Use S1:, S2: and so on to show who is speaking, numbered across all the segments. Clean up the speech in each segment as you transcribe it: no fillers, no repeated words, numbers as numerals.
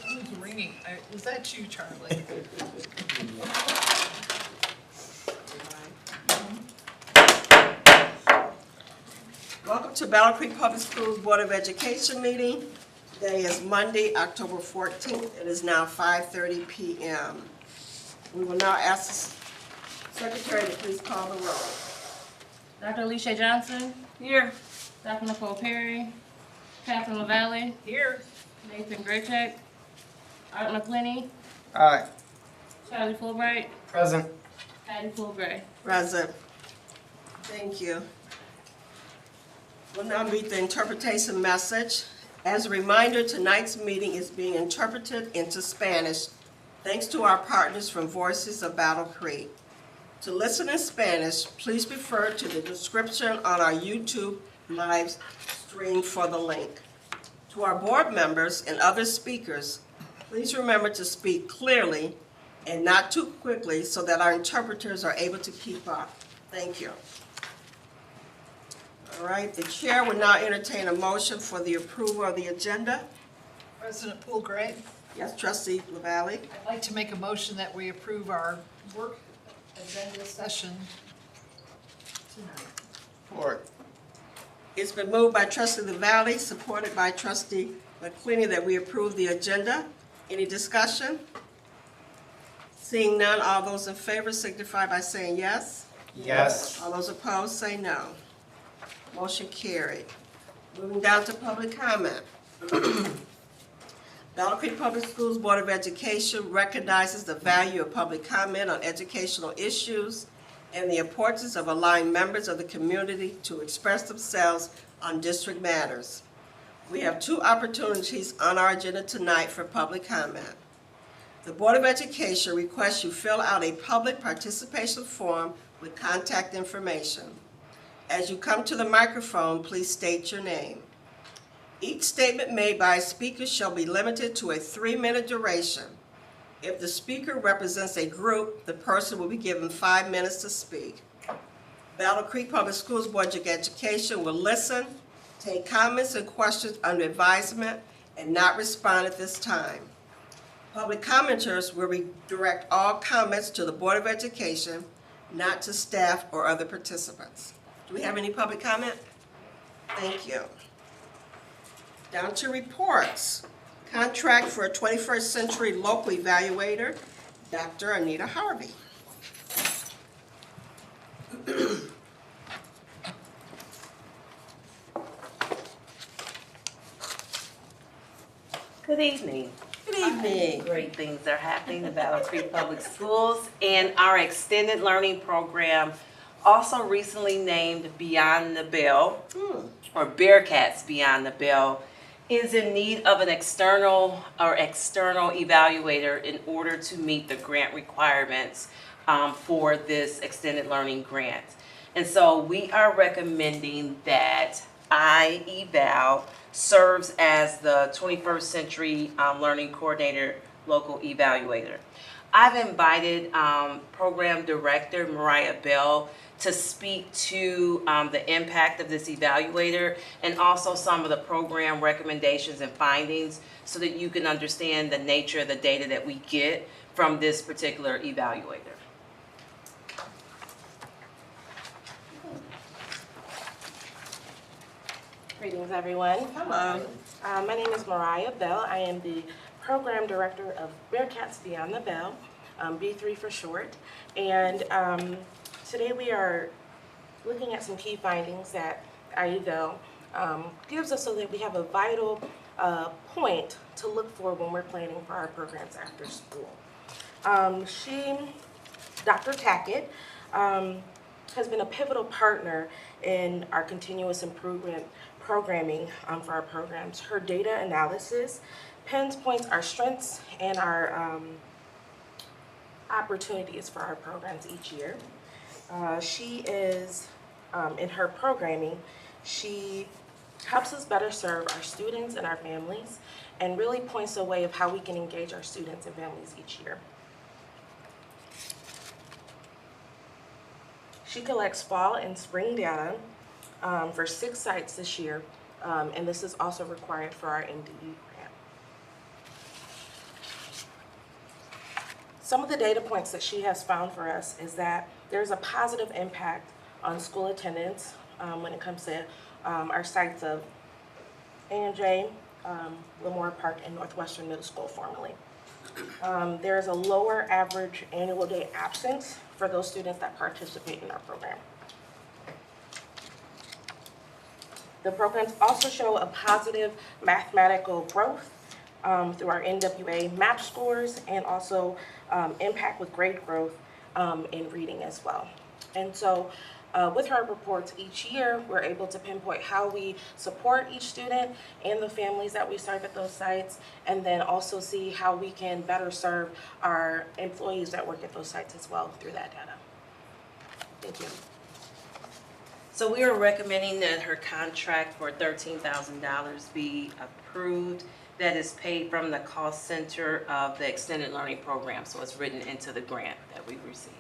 S1: Who's ringing? Was that you, Charlie?
S2: Welcome to Battle Creek Public Schools Board of Education meeting. Today is Monday, October 14th. It is now 5:30 p.m. We will now ask the secretary to please call the roll.
S3: Dr. Alicia Johnson. Here. Dr. Nicole Perry. Catherine LaValle.
S1: Here.
S3: Nathan Graycheck. Art McClinney.
S4: Aye.
S3: Charlie Fulbright.
S4: Present.
S3: Patty Fulbright.
S2: Present. Thank you. We'll now meet the interpretation message. As a reminder, tonight's meeting is being interpreted into Spanish thanks to our partners from Voices of Battle Creek. To listen in Spanish, please refer to the description on our YouTube live stream for the link. To our board members and other speakers, please remember to speak clearly and not too quickly so that our interpreters are able to keep up. Thank you. All right, the chair will now entertain a motion for the approval of the agenda.
S1: President Poole-Gray,
S2: Yes, Trustee LaValle.
S1: I'd like to make a motion that we approve our work agenda session tonight.
S4: Support.
S2: It's been moved by Trustee LaValle, supported by Trustee McClinney, that we approve the agenda. Any discussion? Seeing none, all those in favor signify by saying yes.
S4: Yes.
S2: All those opposed say no. Motion carried. Moving down to public comment. Battle Creek Public Schools Board of Education recognizes the value of public comment on educational issues and the importance of allowing members of the community to express themselves on district matters. We have two opportunities on our agenda tonight for public comment. The Board of Education requests you fill out a public participation form with contact information. As you come to the microphone, please state your name. Each statement made by a speaker shall be limited to a 3-minute duration. If the speaker represents a group, the person will be given 5 minutes to speak. Battle Creek Public Schools Board of Education will listen, take comments and questions under advisement, and not respond at this time. Public commenters will redirect all comments to the Board of Education, not to staff or other participants. Do we have any public comment? Thank you. Down to reports. Contract for a 21st century local evaluator, Dr. Anita Harvey.
S5: Good evening.
S2: Good evening.
S5: Great things are happening in Battle Creek Public Schools, and our extended learning program, also recently named Beyond the Bell, or Bearcats Beyond the Bell, is in need of an external evaluator in order to meet the grant requirements for this extended learning grant. And so we are recommending that iEval serves as the 21st Century Learning Coordinator Local Evaluator. I've invited Program Director Mariah Bell to speak to the impact of this evaluator and also some of the program recommendations and findings so that you can understand the nature of the data that we get from this particular evaluator.
S6: Greetings, everyone.
S2: Hello.
S6: My name is Mariah Bell. I am the Program Director of Bearcats Beyond the Bell, B3 for short. And today we are looking at some key findings that iEval gives us so that we have a vital point to look for when we're planning for our programs after school. Dr. Tackett, has been a pivotal partner in our continuous improvement programming for our programs. Her data analysis pinpoints our strengths and our opportunities for our programs each year. She is, in her programming, she helps us better serve our students and our families and really points a way of how we can engage our students and families each year. She collects fall and spring data for 6 sites this year And this is also required for our NDE grant. Some of the data points that she has found for us is that there's a positive impact on school attendance when it comes to our sites of A&J, Lemoore Park, and Northwestern Middle School formerly. There's a lower average annual day absence for those students that participate in our program. The programs also show a positive mathematical growth through our NWA MAP scores, and also impact with grade growth in reading as well. And so with our reports each year, we're able to pinpoint how we support each student and the families that we serve at those sites, and then also see how we can better serve our employees that work at those sites as well through that data. Thank you.
S5: So we are recommending that her contract for $13,000 be approved. That is paid from the cost center of the extended learning program, so it's written into the grant that we've received.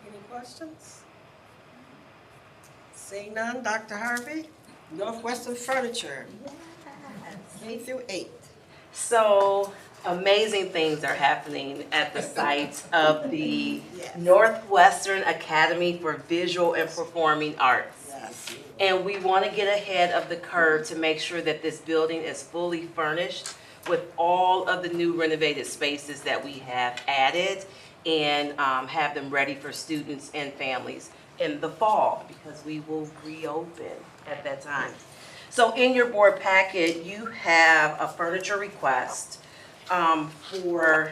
S2: Any questions? Seeing none, Dr. Harvey? Northwestern Furniture, K through 8.
S5: So amazing things are happening at the site of the
S2: Yes.
S5: Northwestern Academy for Visual and Performing Arts.
S2: Yes.
S5: And we want to get ahead of the curve to make sure that this building is fully furnished with all of the new renovated spaces that we have added, and have them ready for students and families in the fall, because we will reopen at that time. So in your board packet, you have a furniture request for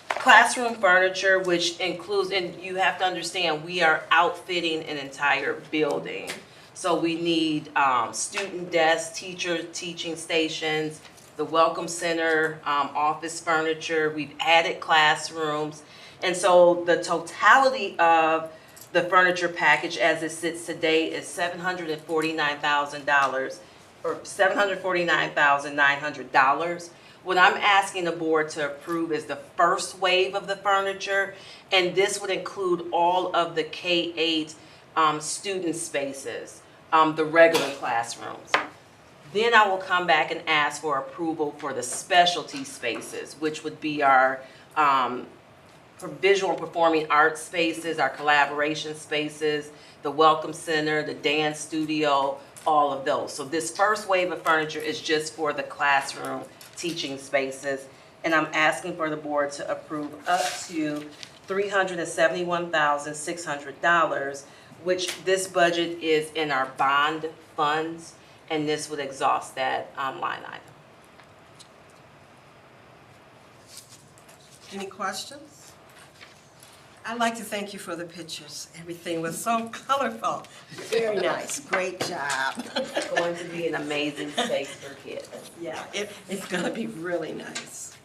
S5: classroom furniture, which includes, and you have to understand, we are outfitting an entire building. So we need student desks, teacher teaching stations, the welcome center, office furniture. We've added classrooms. And so the totality of the furniture package as it sits today is $749,000, or $749,900. What I'm asking the board to approve is the first wave of the furniture, and this would include all of the K-8 student spaces, the regular classrooms. Then I will come back and ask for approval for the specialty spaces, which would be our for visual and performing arts spaces, our collaboration spaces, the welcome center, the dance studio, all of those. So this first wave of furniture is just for the classroom teaching spaces, and I'm asking for the board to approve up to $371,600, which this budget is in our bond funds, and this would exhaust that line item.
S2: Any questions? I'd like to thank you for the pictures. Everything was so colorful. Very nice. Great job.
S5: It's going to be an amazing space for kids.
S2: Yeah, it's going to be really nice.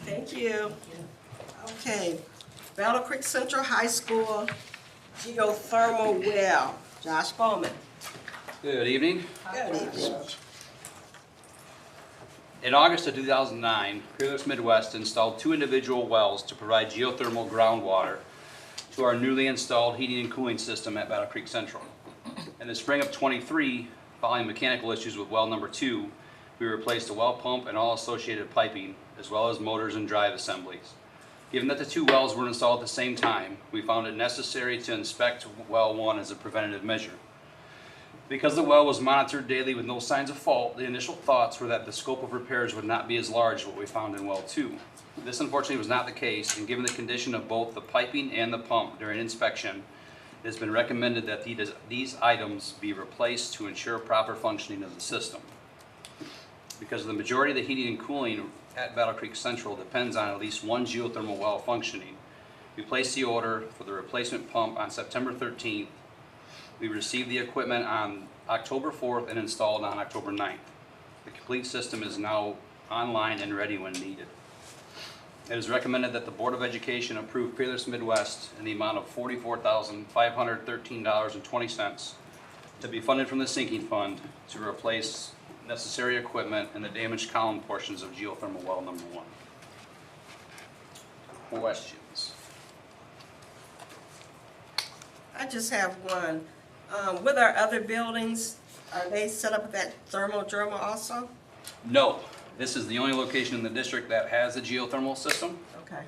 S2: Thank you. Okay, Battle Creek Central High School geothermal well. Josh Bowman.
S4: Good evening.
S2: Good evening.
S4: In August of 2009, Peerless Midwest installed 2 individual wells to provide geothermal groundwater to our newly installed heating and cooling system at Battle Creek Central. In the spring of '23, following mechanical issues with well number 2, we replaced the well pump and all associated piping, as well as motors and drive assemblies. Given that the 2 wells were installed at the same time, we found it necessary to inspect well 1 as a preventative measure. Because the well was monitored daily with no signs of fault, the initial thoughts were that the scope of repairs would not be as large as what we found in well 2. This unfortunately was not the case, and given the condition of both the piping and the pump during inspection, it has been recommended that these items be replaced to ensure proper functioning of the system. Because the majority of the heating and cooling at Battle Creek Central depends on at least one geothermal well functioning, we placed the order for the replacement pump on September 13th. We received the equipment on October 4th and installed on October 9th. The complete system is now online and ready when needed. It is recommended that the Board of Education approve Peerless Midwest in the amount of $44,513.20 to be funded from the sinking fund to replace necessary equipment in the damaged column portions of geothermal well number 1. Questions?
S2: I just have one. With our other buildings, are they set up with that thermal also?
S4: No, this is the only location in the district that has a geothermal system,
S2: Okay.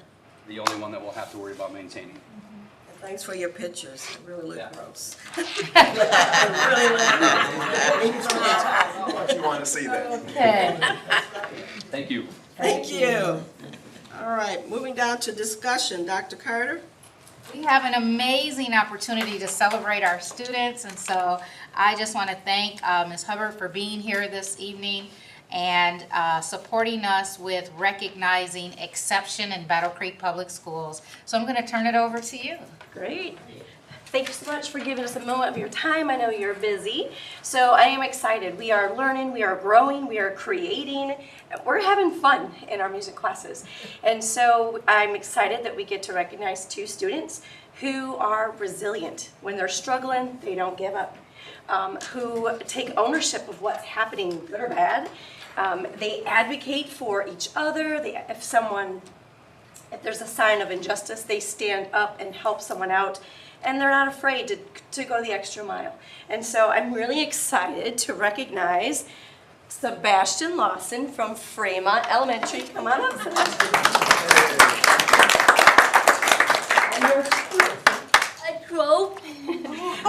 S4: the only one that we'll have to worry about maintaining.
S2: And thanks for your pictures. They really look
S4: Yeah.
S2: gross.
S7: You want to see that?
S3: Okay.
S4: Thank you.
S2: Thank you. All right, moving down to discussion. Dr. Carter?
S8: We have an amazing opportunity to celebrate our students, and so I just want to thank Ms. Hubbard for being here this evening and supporting us with recognizing exception in Battle Creek Public Schools. So I'm going to turn it over to you.
S9: Great. Thank you so much for giving us a moment of your time. I know you're busy. So I am excited. We are learning, we are growing, we are creating. We're having fun in our music classes. And so I'm excited that we get to recognize 2 students who are resilient. When they're struggling, they don't give up. Who take ownership of what's happening, good or bad. They advocate for each other. If there's a sign of injustice, they stand up and help someone out. And they're not afraid to go the extra mile. And so I'm really excited to recognize Sebastian Lawson from Fremont Elementary. Come on up, Sebastian.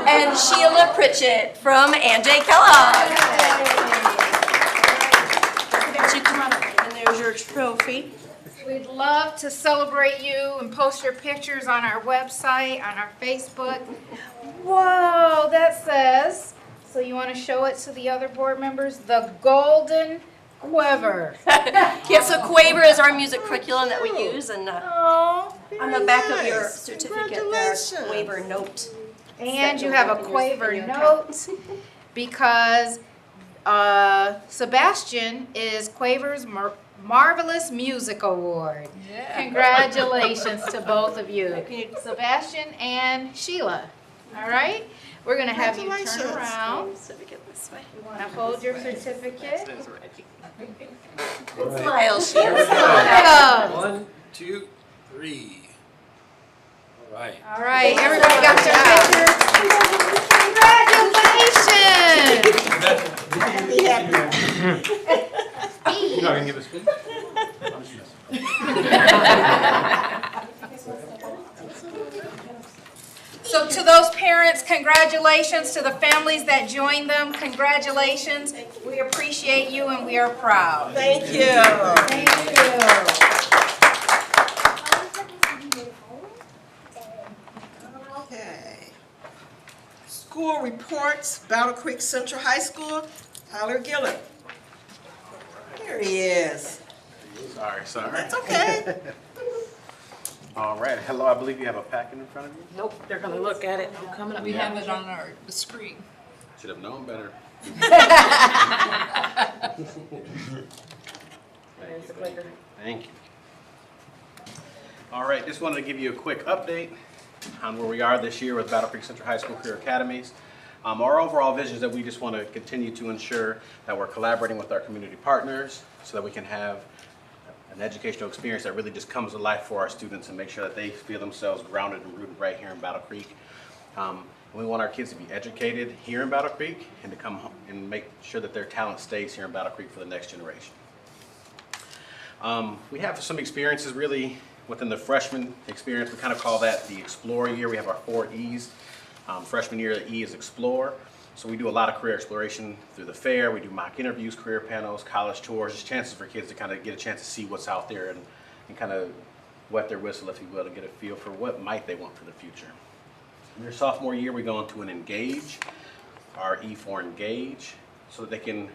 S9: And Sheila Pritchett from Anjay Kellogg. Sebastian, come on up. And there's your trophy.
S8: We'd love to celebrate you and post your pictures on our website, on our Facebook. Whoa, that says, so you want to show it to the other board members? The Golden Quiver.
S9: Yeah, so Quaver is our music curriculum that we use, and
S8: Oh,
S9: on the back of your
S2: nice.
S9: certificate, there's
S2: Congratulations.
S9: a Quaver note.
S8: and you have a Quaver note because Sebastian is Quaver's Marvelous Music Award.
S1: Yeah.
S8: Congratulations to both of you, Sebastian and Sheila. All right, we're gonna have you turn
S2: Congratulations.
S8: around.
S9: Certificate this way.
S8: Now hold your certificate.
S9: Smile, Sheila.
S8: Welcome.
S7: 1, 2, 3. All right.
S8: All right, everybody got their pictures? Congratulations!
S7: You're not going to give us food?
S8: So to those parents, congratulations. To the families that joined them, congratulations. We appreciate you and we are proud.
S2: Thank you.
S8: Thank you.
S2: Okay. School reports, Battle Creek Central High School, Tyler Gillard. Here he is.
S7: Sorry.
S2: That's okay.
S7: All right. Hello, I believe you have a packet in front of you.
S6: Nope, they're gonna look at it.
S1: We have it on the screen.
S7: Should have known better.
S6: There's the clicker.
S7: Thank you. All right, just wanted to give you a quick update on where we are this year with Battle Creek Central High School Career Academies. Our overall vision is that we just want to continue to ensure that we're collaborating with our community partners so that we can have an educational experience that really just comes to life for our students and make sure that they feel themselves grounded and rooted right here in Battle Creek. We want our kids to be educated here in Battle Creek and to come home and make sure that their talent stays here in Battle Creek for the next generation. We have some experiences really within the freshman experience. We kind of call that the Explore year. We have our 4 E's. Freshman year, the E is Explore. So we do a lot of career exploration through the fair. We do mock interviews, career panels, college tours, just chances for kids to kind of get a chance to see what's out there and kind of wet their whistle, if you will, to get a feel for what might they want for the future. In their sophomore year, we go into an Engage, our E for Engage, so that they can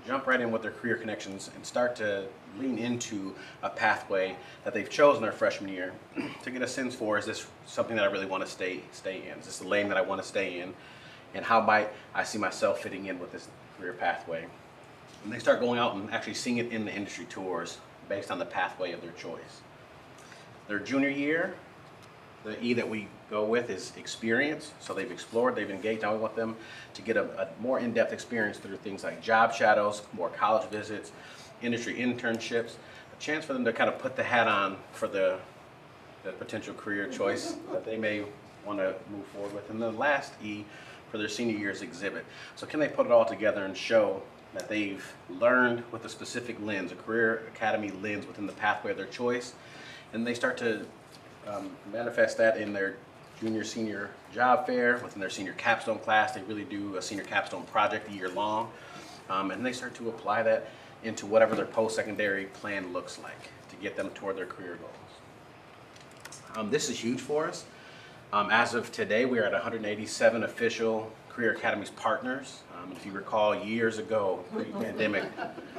S7: jump right in with their career connections and start to lean into a pathway that they've chosen their freshman year to get a sense for, is this something that I really want to stay in? Is this the lane that I want to stay in? And how might I see myself fitting in with this career pathway? And they start going out and actually seeing it in the industry tours based on the pathway of their choice. Their junior year, the E that we go with is Experience. So they've explored, they've engaged. Now we want them to get a more in-depth experience through things like job shadows, more college visits, industry internships, a chance for them to kind of put the hat on for the potential career choice that they may want to move forward with. And the last E for their senior year's exhibit. So can they put it all together and show that they've learned with a specific lens, a career academy lens within the pathway of their choice, and they start to manifest that in their junior, senior job fair, within their senior capstone class. They really do a senior capstone project a year long, and they start to apply that into whatever their post-secondary plan looks like to get them toward their career goals. This is huge for us. As of today, we are at 187 official Career Academies partners. If you recall, years ago, pre-pandemic,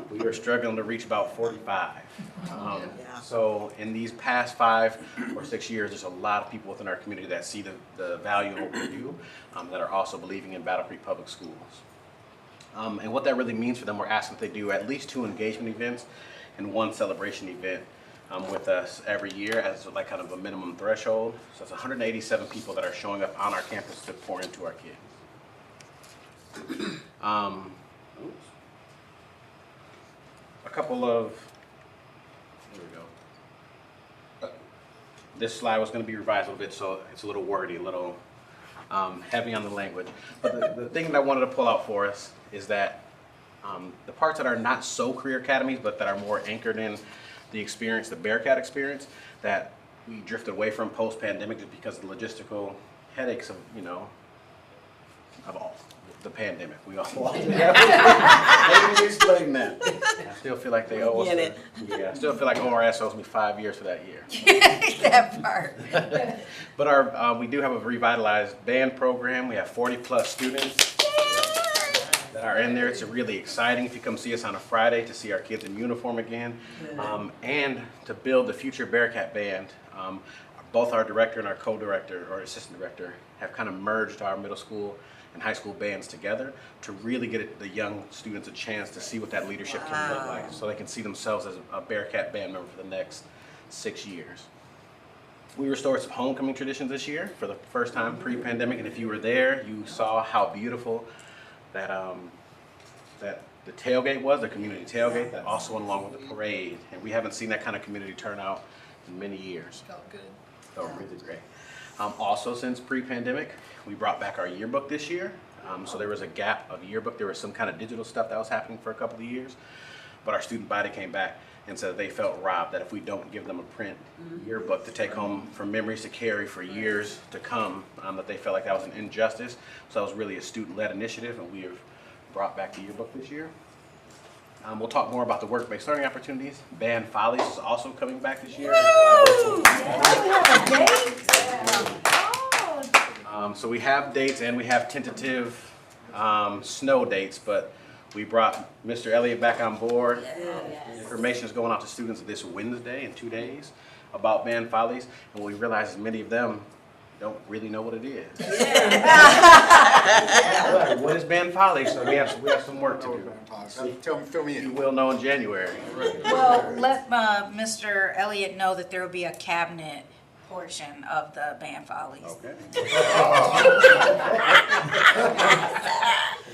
S7: we were struggling to reach about 45. So in these past 5 or 6 years, there's a lot of people within our community that see the value in what we do, that are also believing in Battle Creek Public Schools. And what that really means for them, we're asking that they do at least 2 engagement events and 1 celebration event with us every year as like kind of a minimum threshold. So it's 187 people that are showing up on our campus to pour into our kids. A couple of, there we go. This slide was going to be revised a little bit, so it's a little wordy, a little heavy on the language. But the thing that I wanted to pull out for us is that the parts that are not so career academies, but that are more anchored in the experience, the Bearcat experience, that we drifted away from post-pandemic just because of the logistical headaches of, of all the pandemic. We all maybe explain that. I still feel like they owe us. Yeah, I still feel like ORS owes me 5 years for that year.
S8: That part.
S7: But we do have a revitalized band program. We have 40+ students that are in there. It's really exciting if you come see us on a Friday to see our kids in uniform again, and to build the future Bearcat band. Both our director and our co-director or assistant director have kind of merged our middle school and high school bands together to really get the young students a chance to see what that leadership can look like, so they can see themselves as a Bearcat band member for the next 6 years. We restored some homecoming traditions this year for the first time pre-pandemic, and if you were there, you saw how beautiful that that the tailgate was, the community tailgate, that also went along with the parade. And we haven't seen that kind of community turnout in many years.
S1: Felt good.
S7: Felt really great. Also, since pre-pandemic, we brought back our yearbook this year. So there was a gap of yearbook. There was some kind of digital stuff that was happening for a couple of years, but our student body came back and said they felt robbed, that if we don't give them a print yearbook to take home for memories to carry for years to come, that they felt like that was an injustice. So that was really a student-led initiative, and we have brought back the yearbook this year. We'll talk more about the work-based learning opportunities. Band Follies is also coming back this year. So we have dates and we have tentative snow dates, but we brought Mr. Elliott back on board. Information is going out to students this Wednesday in 2 days about Band Follies, and we realize many of them don't really know what it is. What is Band Follies? So we have some work to do.
S10: Fill me in.
S7: You will know in January.
S8: Well, let Mr. Elliott know that there will be a cabinet portion of the Band Follies.
S7: Okay.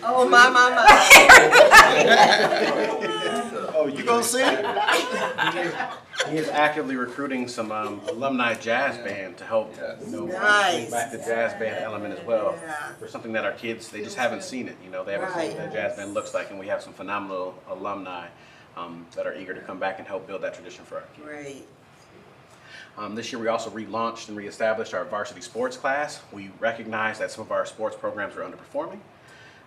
S2: Oh, my.
S7: Oh, you gonna see it? He is actively recruiting some alumni jazz band to help bring back the jazz band element as well. For something that our kids, they just haven't seen it. They haven't seen what that jazz band looks like, and we have some phenomenal alumni that are eager to come back and help build that tradition for our kids.
S2: Great.
S7: This year we also relaunched and reestablished our varsity sports class. We recognized that some of our sports programs were underperforming,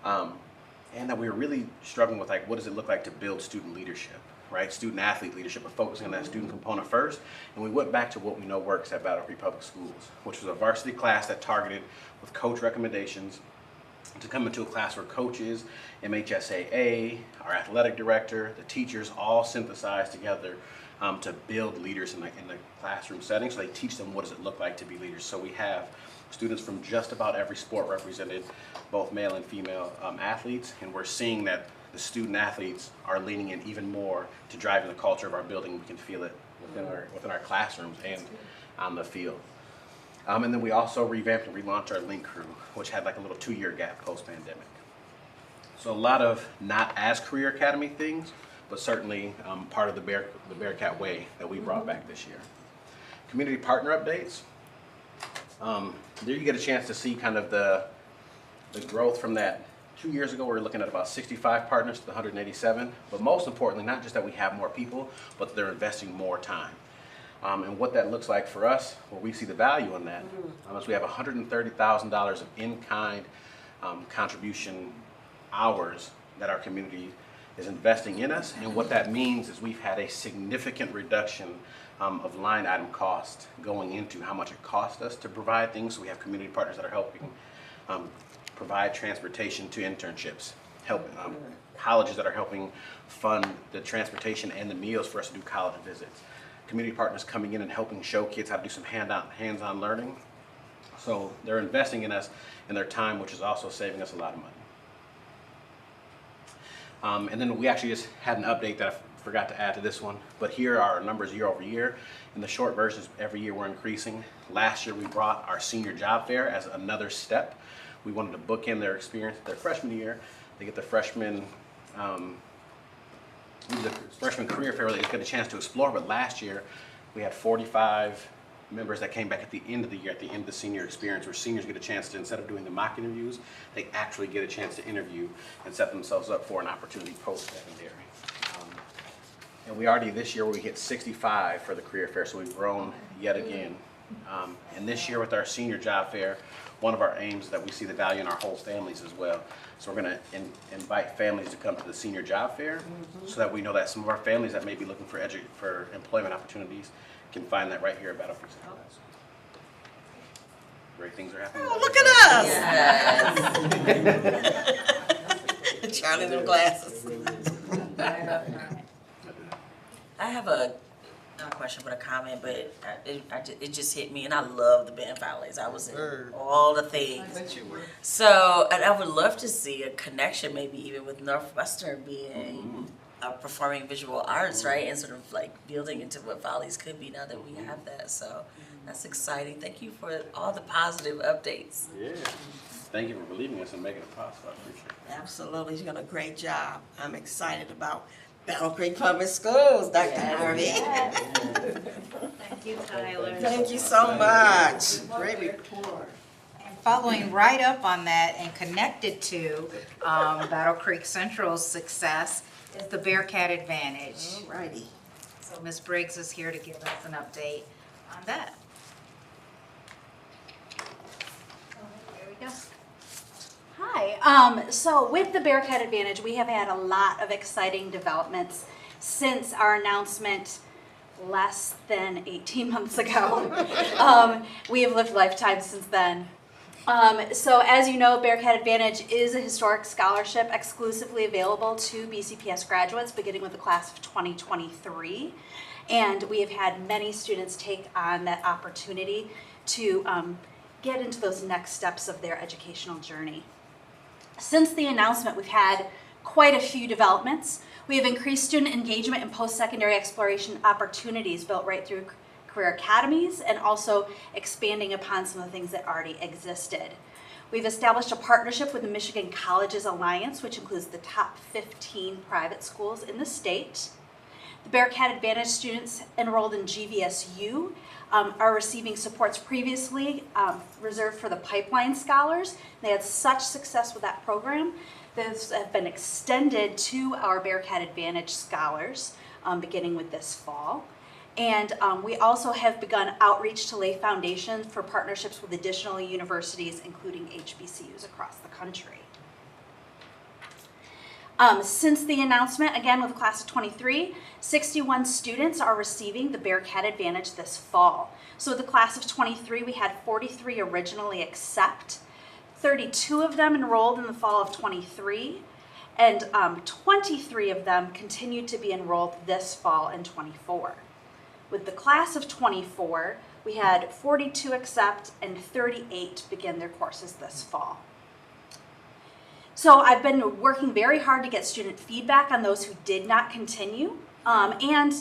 S7: and that we were really struggling with what does it look like to build student leadership, right? Student athlete leadership, but focusing on that student component first. And we went back to what we know works at Battle Creek Public Schools, which was a varsity class that targeted with coach recommendations to come into a class where coaches, MHSAA, our athletic director, the teachers all synthesized together to build leaders in the classroom setting. So they teach them what does it look like to be leaders. So we have students from just about every sport represented, both male and female athletes, and we're seeing that the student athletes are leaning in even more to driving the culture of our building. We can feel it within our classrooms and on the field. And then we also revamped and relaunched our Link Crew, which had a little 2-year gap post-pandemic. So a lot of not as career academy things, but certainly part of the Bearcat way that we brought back this year. Community partner updates. There you get a chance to see kind of the growth from that. 2 years ago, we were looking at about 65 partners to the 187, but most importantly, not just that we have more people, but that they're investing more time. And what that looks like for us, where we see the value in that, is we have $130,000 of in-kind contribution hours that our community is investing in us. And what that means is we've had a significant reduction of line item cost going into how much it costs us to provide things. So we have community partners that are helping provide transportation to internships, helping colleges that are helping fund the transportation and the meals for us to do college visits. Community partners coming in and helping show kids how to do some hands-on learning. So they're investing in us and their time, which is also saving us a lot of money. And then we actually just had an update that I forgot to add to this one, but here are our numbers year over year. In the short versions, every year we're increasing. Last year we brought our senior job fair as another step. We wanted to book in their experience their freshman year. They get the freshman career fair where they get a chance to explore, but last year we had 45 members that came back at the end of the year, at the end of the senior experience, where seniors get a chance to, instead of doing the mock interviews, they actually get a chance to interview and set themselves up for an opportunity post-secondary. And we already this year we hit 65 for the career fair, so we've grown yet again. And this year with our senior job fair, one of our aims is that we see the value in our whole families as well. So we're going to invite families to come to the senior job fair so that we know that some of our families that may be looking for employment opportunities can find that right here at Battle Creek. Great things are happening.
S2: Oh, look at us! Charlie, them glasses.
S10: I have not a question, but a comment, but it just hit me, and I love the band ballets. I was in all the things.
S1: I bet you were.
S10: So, and I would love to see a connection, maybe even with Northwestern being performing visual arts, right? And sort of like building into what volleys could be now that we have that. So that's exciting. Thank you for all the positive updates.
S7: Yeah. Thank you for believing us and making it possible. I appreciate it.
S2: Absolutely, you're doing a great job. I'm excited about Battle Creek Public Schools, Dr. Harvey.
S8: Thank you, Tyler.
S2: Thank you so much. Great report.
S8: And following right up on that and connected to Battle Creek Central's success is the Bearcat Advantage.
S2: Alrighty.
S8: So Ms. Briggs is here to give us an update on that. There we go.
S11: Hi. So with the Bearcat Advantage, we have had a lot of exciting developments since our announcement less than 18 months ago. We have lived lifetimes since then. So as you know, Bearcat Advantage is a historic scholarship exclusively available to BCPS graduates beginning with the class of 2023. And we have had many students take on that opportunity to get into those next steps of their educational journey. Since the announcement, we've had quite a few developments. We have increased student engagement and post-secondary exploration opportunities built right through career academies and also expanding upon some of the things that already existed. We've established a partnership with the Michigan Colleges Alliance, which includes the top 15 private schools in the state. The Bearcat Advantage students enrolled in GVSU are receiving supports previously reserved for the Pipeline Scholars. They had such success with that program. Those have been extended to our Bearcat Advantage Scholars beginning with this fall. And we also have begun outreach to lay foundations for partnerships with additional universities, including HBCUs across the country. Since the announcement, again with the class of 23, 61 students are receiving the Bearcat Advantage this fall. So with the class of 23, we had 43 originally accept, 32 of them enrolled in the fall of 23, and 23 of them continued to be enrolled this fall in 24. With the class of 24, we had 42 accept and 38 begin their courses this fall. So I've been working very hard to get student feedback on those who did not continue, and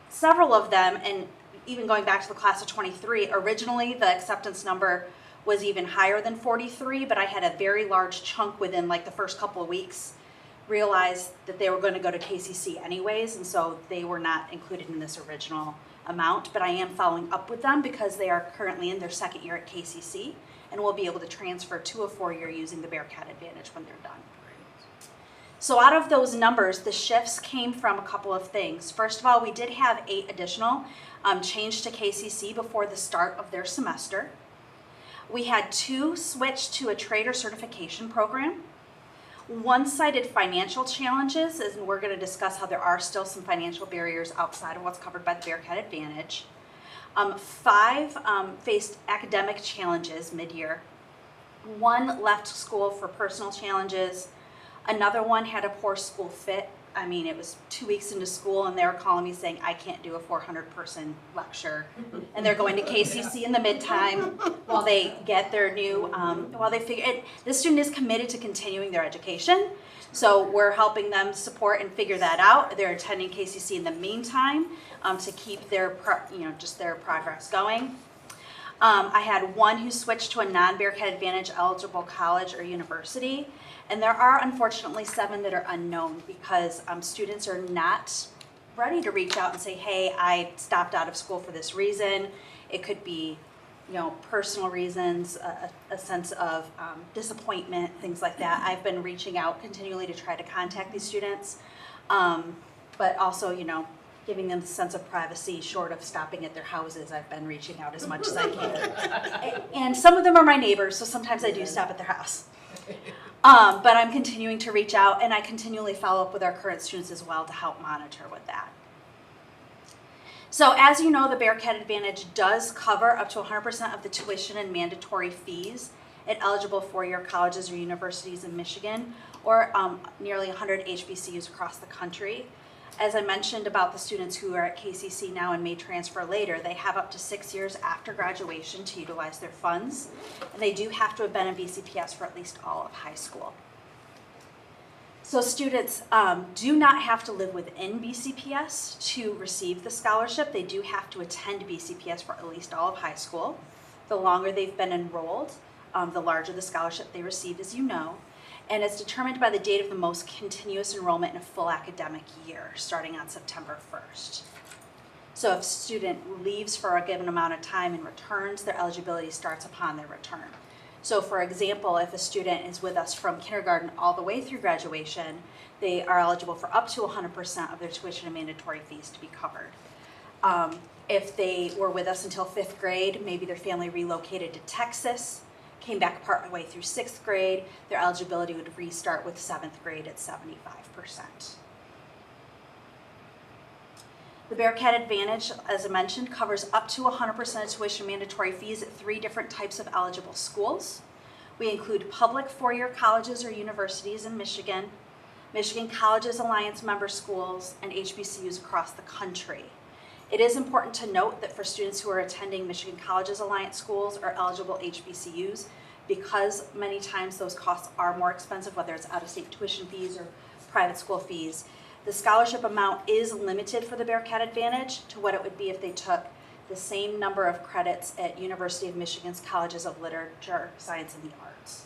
S11: several of them, and even going back to the class of 23, originally the acceptance number was even higher than 43, but I had a very large chunk within like the first couple of weeks realized that they were going to go to KCC anyways, and so they were not included in this original amount, but I am following up with them because they are currently in their second year at KCC and will be able to transfer to a 4-year using the Bearcat Advantage when they're done. So out of those numbers, the shifts came from a couple of things. First of all, we did have 8 additional change to KCC before the start of their semester. We had 2 switch to a trader certification program. 1 cited financial challenges, and we're going to discuss how there are still some financial barriers outside of what's covered by the Bearcat Advantage. 5 faced academic challenges mid-year. 1 left school for personal challenges. Another one had a poor school fit. I mean, it was 2 weeks into school and they were calling me saying, I can't do a 400-person lecture. And they're going to KCC in the midtime while they get their new, while they figure it. This student is committed to continuing their education. So we're helping them support and figure that out. They're attending KCC in the meantime to keep their, just their progress going. I had 1 who switched to a non-Bearcat Advantage eligible college or university. And there are unfortunately 7 that are unknown because students are not ready to reach out and say, hey, I stopped out of school for this reason. It could be, personal reasons, a sense of disappointment, things like that. I've been reaching out continually to try to contact these students, but also, giving them the sense of privacy short of stopping at their houses. I've been reaching out as much as I can. And some of them are my neighbors, so sometimes I do stop at their house. But I'm continuing to reach out, and I continually follow up with our current students as well to help monitor with that. So as you know, the Bearcat Advantage does cover up to 100% of the tuition and mandatory fees at eligible 4-year colleges or universities in Michigan, or nearly 100 HBCUs across the country. As I mentioned about the students who are at KCC now and may transfer later, they have up to 6 years after graduation to utilize their funds, and they do have to have been in BCPS for at least all of high school. So students do not have to live within BCPS to receive the scholarship. They do have to attend BCPS for at least all of high school. The longer they've been enrolled, the larger the scholarship they receive, as you know. And it's determined by the date of the most continuous enrollment in a full academic year, starting on September 1st. So if a student leaves for a given amount of time and returns, their eligibility starts upon their return. So for example, if a student is with us from kindergarten all the way through graduation, they are eligible for up to 100% of their tuition and mandatory fees to be covered. If they were with us until 5th grade, maybe their family relocated to Texas, came back partway through 6th grade, their eligibility would restart with 7th grade at 75%. The Bearcat Advantage, as I mentioned, covers up to 100% of tuition mandatory fees at 3 different types of eligible schools. We include public 4-year colleges or universities in Michigan, Michigan Colleges Alliance member schools, and HBCUs across the country. It is important to note that for students who are attending Michigan Colleges Alliance schools or eligible HBCUs, because many times those costs are more expensive, whether it's out-of-state tuition fees or private school fees, the scholarship amount is limited for the Bearcat Advantage to what it would be if they took the same number of credits at University of Michigan's Colleges of Literature, Science, and the Arts.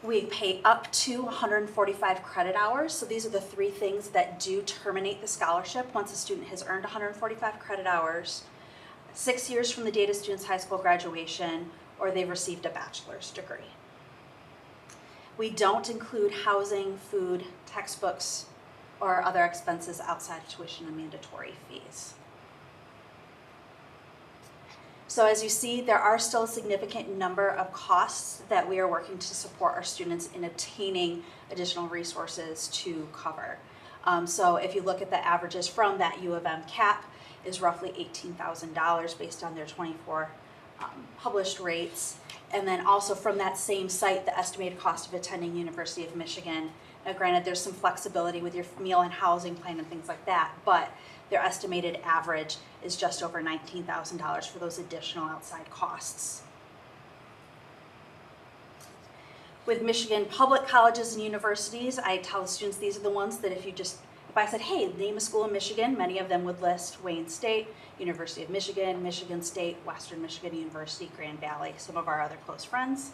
S11: We pay up to 145 credit hours. So these are the 3 things that do terminate the scholarship once a student has earned 145 credit hours, 6 years from the date of student's high school graduation, or they've received a bachelor's degree. We don't include housing, food, textbooks, or other expenses outside of tuition and mandatory fees. So as you see, there are still a significant number of costs that we are working to support our students in obtaining additional resources to cover. So if you look at the averages from that U of M cap is roughly $18,000 based on their 24 published rates. And then also from that same site, the estimated cost of attending University of Michigan. Now granted, there's some flexibility with your meal and housing plan and things like that, but their estimated average is just over $19,000 for those additional outside costs. With Michigan public colleges and universities, I tell the students these are the ones that if I said, hey, name a school in Michigan, many of them would list Wayne State, University of Michigan, Michigan State, Western Michigan University, Grand Valley, some of our other close friends.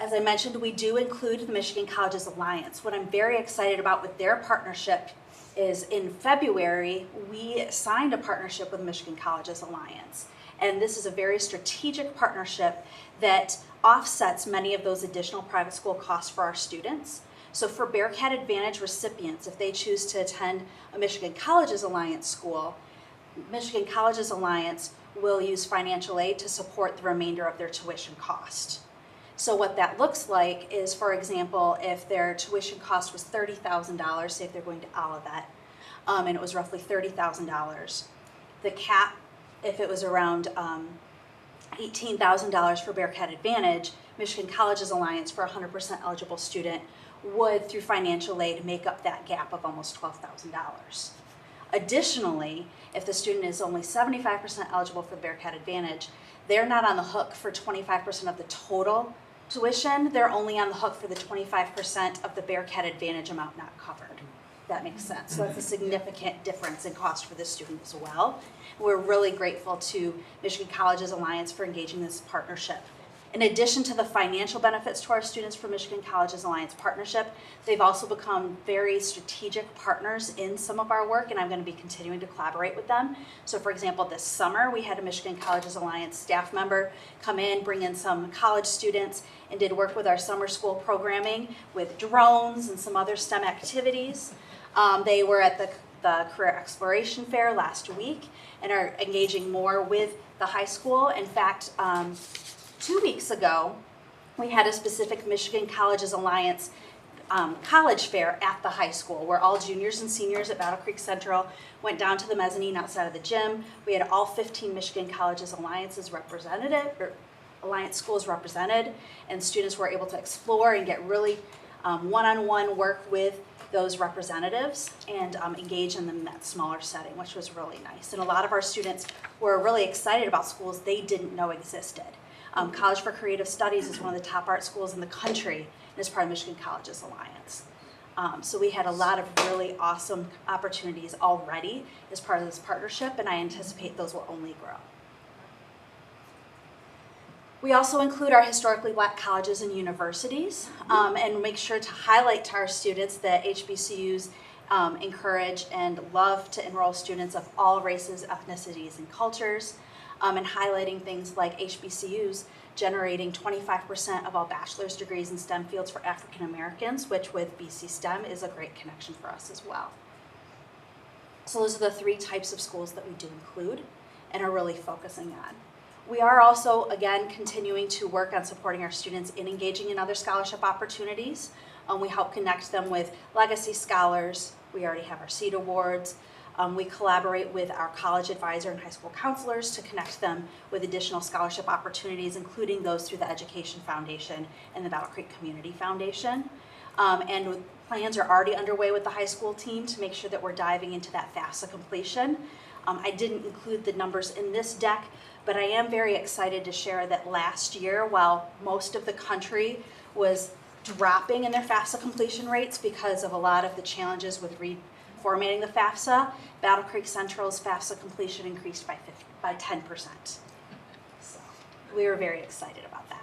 S11: As I mentioned, we do include the Michigan Colleges Alliance. What I'm very excited about with their partnership is in February, we signed a partnership with Michigan Colleges Alliance. And this is a very strategic partnership that offsets many of those additional private school costs for our students. So for Bearcat Advantage recipients, if they choose to attend a Michigan Colleges Alliance school, Michigan Colleges Alliance will use financial aid to support the remainder of their tuition cost. So what that looks like is, for example, if their tuition cost was $30,000, say if they're going to Olivet, and it was roughly $30,000, the cap, if it was around $18,000 for Bearcat Advantage, Michigan Colleges Alliance for a 100% eligible student would, through financial aid, make up that gap of almost $12,000. Additionally, if the student is only 75% eligible for Bearcat Advantage, they're not on the hook for 25% of the total tuition. They're only on the hook for the 25% of the Bearcat Advantage amount not covered. That makes sense. So that's a significant difference in cost for the student as well. We're really grateful to Michigan Colleges Alliance for engaging this partnership. In addition to the financial benefits to our students for Michigan Colleges Alliance partnership, they've also become very strategic partners in some of our work, and I'm going to be continuing to collaborate with them. So for example, this summer we had a Michigan Colleges Alliance staff member come in, bring in some college students, and did work with our summer school programming with drones and some other STEM activities. They were at the Career Exploration Fair last week and are engaging more with the high school. In fact, 2 weeks ago, we had a specific Michigan Colleges Alliance college fair at the high school where all juniors and seniors at Battle Creek Central went down to the mezzanine outside of the gym. We had all 15 Michigan Colleges Alliances Alliance schools represented, and students were able to explore and get really one-on-one work with those representatives and engage in them in that smaller setting, which was really nice. And a lot of our students were really excited about schools they didn't know existed. College for Creative Studies is one of the top art schools in the country and is part of Michigan Colleges Alliance. So we had a lot of really awesome opportunities already as part of this partnership, and I anticipate those will only grow. We also include our historically black colleges and universities and make sure to highlight to our students that HBCUs encourage and love to enroll students of all races, ethnicities, and cultures, and highlighting things like HBCUs generating 25% of all bachelor's degrees in STEM fields for African Americans, which with BC STEM is a great connection for us as well. So those are the 3 types of schools that we do include and are really focusing on. We are also, again, continuing to work on supporting our students in engaging in other scholarship opportunities. We help connect them with legacy scholars. We already have our SEED awards. We collaborate with our college advisor and high school counselors to connect them with additional scholarship opportunities, including those through the Education Foundation and the Battle Creek Community Foundation. And plans are already underway with the high school team to make sure that we're diving into that FAFSA completion. I didn't include the numbers in this deck, but I am very excited to share that last year, while most of the country was dropping in their FAFSA completion rates because of a lot of the challenges with reformatting the FAFSA, Battle Creek Central's FAFSA completion increased by 10%. So we were very excited about that.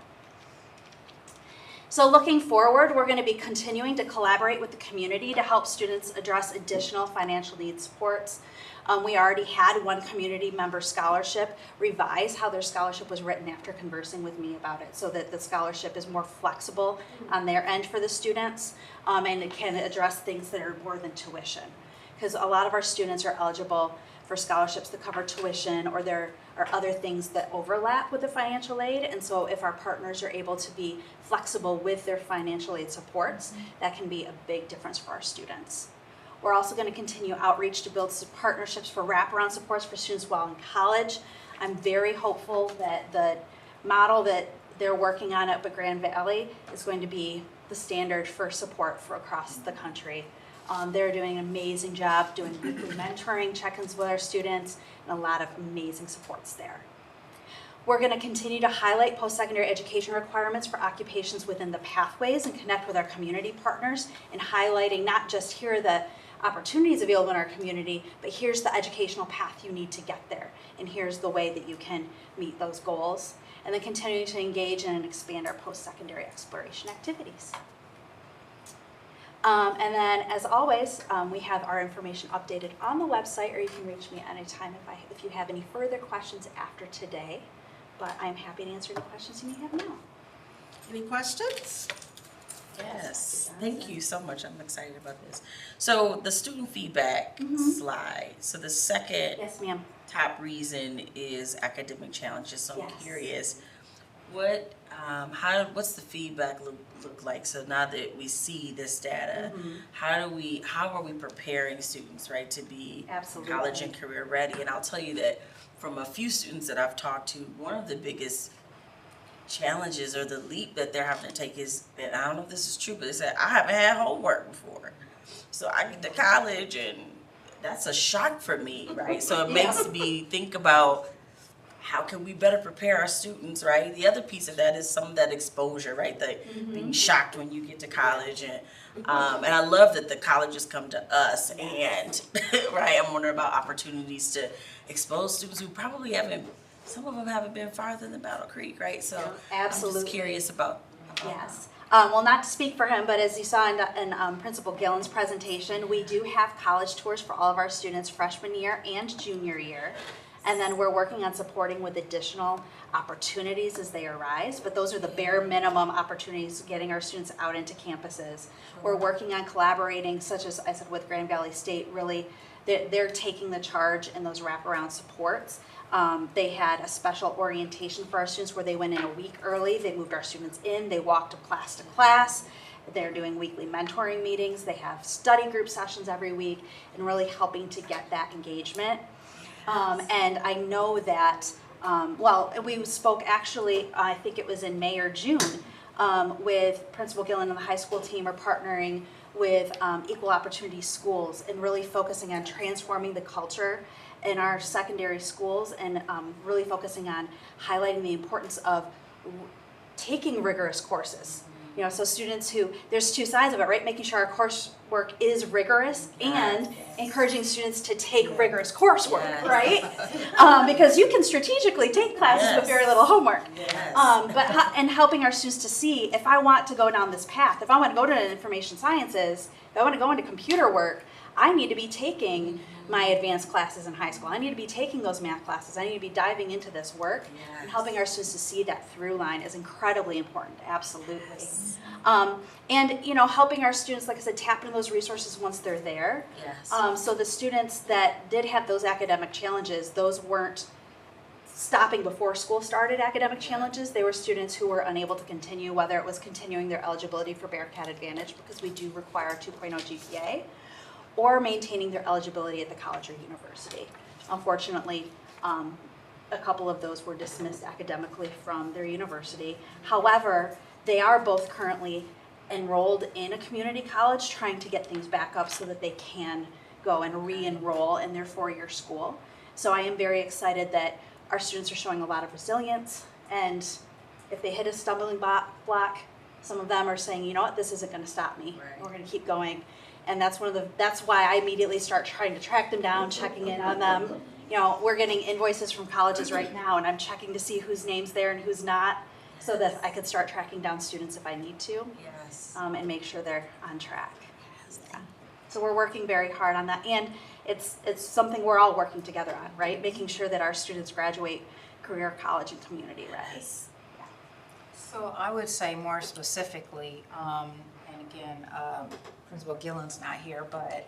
S11: So looking forward, we're going to be continuing to collaborate with the community to help students address additional financial needs supports. We already had one community member scholarship revise how their scholarship was written after conversing with me about it, so that the scholarship is more flexible on their end for the students, and it can address things that are more than tuition. Because a lot of our students are eligible for scholarships that cover tuition, or there are other things that overlap with the financial aid, and so if our partners are able to be flexible with their financial aid supports, that can be a big difference for our students. We're also going to continue outreach to build some partnerships for wraparound supports for students while in college. I'm very hopeful that the model that they're working on up at Grand Valley is going to be the standard for support for across the country. They're doing an amazing job doing weekly mentoring, check-ins with our students, and a lot of amazing supports there. We're going to continue to highlight post-secondary education requirements for occupations within the pathways and connect with our community partners in highlighting not just here are the opportunities available in our community, but here's the educational path you need to get there, and here's the way that you can meet those goals, and then continuing to engage in and expand our post-secondary exploration activities. And then, as always, we have our information updated on the website, or you can reach me anytime if you have any further questions after today. But I'm happy to answer any questions you may have now.
S2: Any questions?
S10: Yes, thank you so much. I'm excited about this. So the student feedback slide. So the second
S11: Yes, ma'am.
S10: top reason is academic challenges. So I'm
S11: Yes.
S10: curious, what's the feedback look like? So now that we see this data, how are we preparing students, right, to be
S11: Absolutely.
S10: college and career ready? And I'll tell you that from a few students that I've talked to, one of the biggest challenges or the leap that they're having to take is, and I don't know if this is true, but they said, I haven't had homework before. So I get to college and that's a shock for me, right? So it makes me think about how can we better prepare our students, right? The other piece of that is some of that exposure, right? The being shocked when you get to college, and I love that the colleges come to us, and right, I'm wondering about opportunities to expose students who probably haven't. Some of them haven't been farther than Battle Creek, right? So
S11: Absolutely.
S10: I'm just curious about
S11: Yes. Well, not to speak for him, but as you saw in Principal Gillen's presentation, we do have college tours for all of our students freshman year and junior year. And then we're working on supporting with additional opportunities as they arise, but those are the bare minimum opportunities, getting our students out into campuses. We're working on collaborating, such as I said, with Grand Valley State. Really, they're taking the charge in those wraparound supports. They had a special orientation for our students where they went in a week early. They moved our students in. They walked to class. They're doing weekly mentoring meetings. They have study group sessions every week, and really helping to get that engagement. And I know that, we spoke actually, I think it was in May or June, with Principal Gillen and the high school team are partnering with Equal Opportunity Schools and really focusing on transforming the culture in our secondary schools, and really focusing on highlighting the importance of taking rigorous courses. You know, so students there's two sides of it, right? Making sure our coursework is rigorous and encouraging students to take rigorous coursework, right? Because you can strategically take classes with very little homework. And helping our students to see, if I want to go down this path, if I want to go to information sciences, if I want to go into computer work, I need to be taking my advanced classes in high school. I need to be taking those math classes. I need to be diving into this work, and helping our students to see that through line is incredibly important, absolutely. And, helping our students, like I said, tap into those resources once they're there. So the students that did have those academic challenges, those weren't stopping before school started academic challenges. They were students who were unable to continue, whether it was continuing their eligibility for Bearcat Advantage, because we do require a 2.0 GPA, or maintaining their eligibility at the college or university. Unfortunately, a couple of those were dismissed academically from their university. However, they are both currently enrolled in a community college, trying to get things back up so that they can go and re-enroll in their four-year school. So I am very excited that our students are showing a lot of resilience, and if they hit a stumbling block, some of them are saying, you know what, this isn't gonna stop me. We're gonna keep going. And that's why I immediately start trying to track them down, checking in on them. We're getting invoices from colleges right now, and I'm checking to see whose name's there and who's not, so that I can start tracking down students if I need to, and make sure they're on track. Yeah. So we're working very hard on that, and it's something we're all working together on, right? Making sure that our students graduate career, college, and community ready.
S8: So I would say more specifically, and again, Principal Gillen's not here, but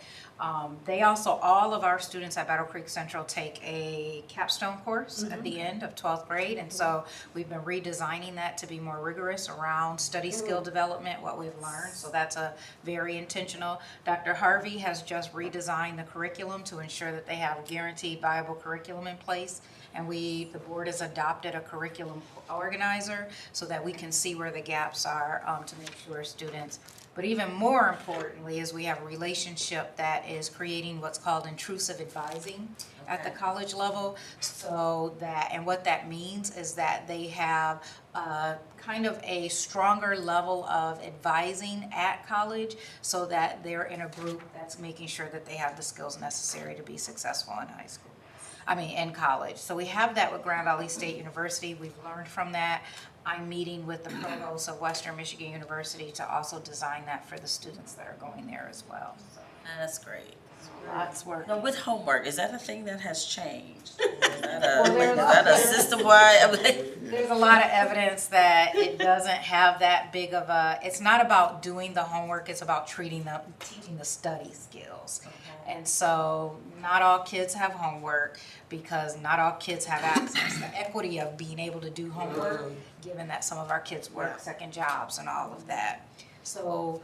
S8: they also, all of our students at Battle Creek Central take a capstone course at the end of 12th grade, and so we've been redesigning that to be more rigorous around study skill development, what we've learned, so that's a very intentional. Dr. Harvey has just redesigned the curriculum to ensure that they have a guaranteed viable curriculum in place, and the board has adopted a curriculum organizer so that we can see where the gaps are to make sure students. But even more importantly is we have a relationship that is creating what's called intrusive advising at the college level. So that, and what that means is that they have kind of a stronger level of advising at college, so that they're in a group that's making sure that they have the skills necessary to be successful in college. So we have that with Grand Valley State University. We've learned from that. I'm meeting with the provost of Western Michigan University to also design that for the students that are going there as well. So
S10: That's great.
S8: lots of work.
S10: Now, with homework, is that a thing that has changed? Is that
S8: Well,
S10: a system-wide?
S8: There's a lot of evidence that it doesn't have that big of a, it's not about doing the homework, it's about teaching the study skills. And so not all kids have homework because not all kids have access to the equity of being able to do homework, given that some of our kids work second jobs and all of that. So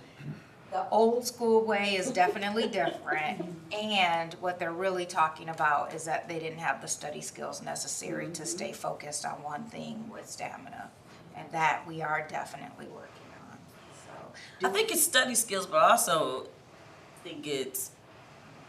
S8: the old school way is definitely different, and what they're really talking about is that they didn't have the study skills necessary to stay focused on one thing with stamina, and that we are definitely working on. So,
S10: I think it's study skills, but I also think it's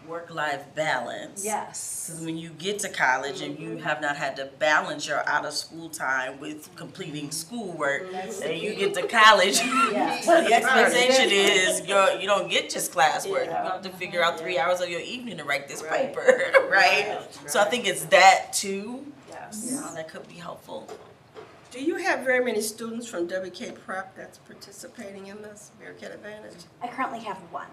S10: work-life balance.
S8: yes.
S10: Because when you get to college and you have not had to balance your out-of-school time with completing schoolwork, and you get to college, the expectation is you don't get just classwork. You have to figure out 3 hours of your evening to write this paper, right? So I think it's that too.
S8: Yes.
S10: That could be helpful.
S2: Do you have very many students from WK Prep that's participating in this Bearcat Advantage?
S11: I currently have one.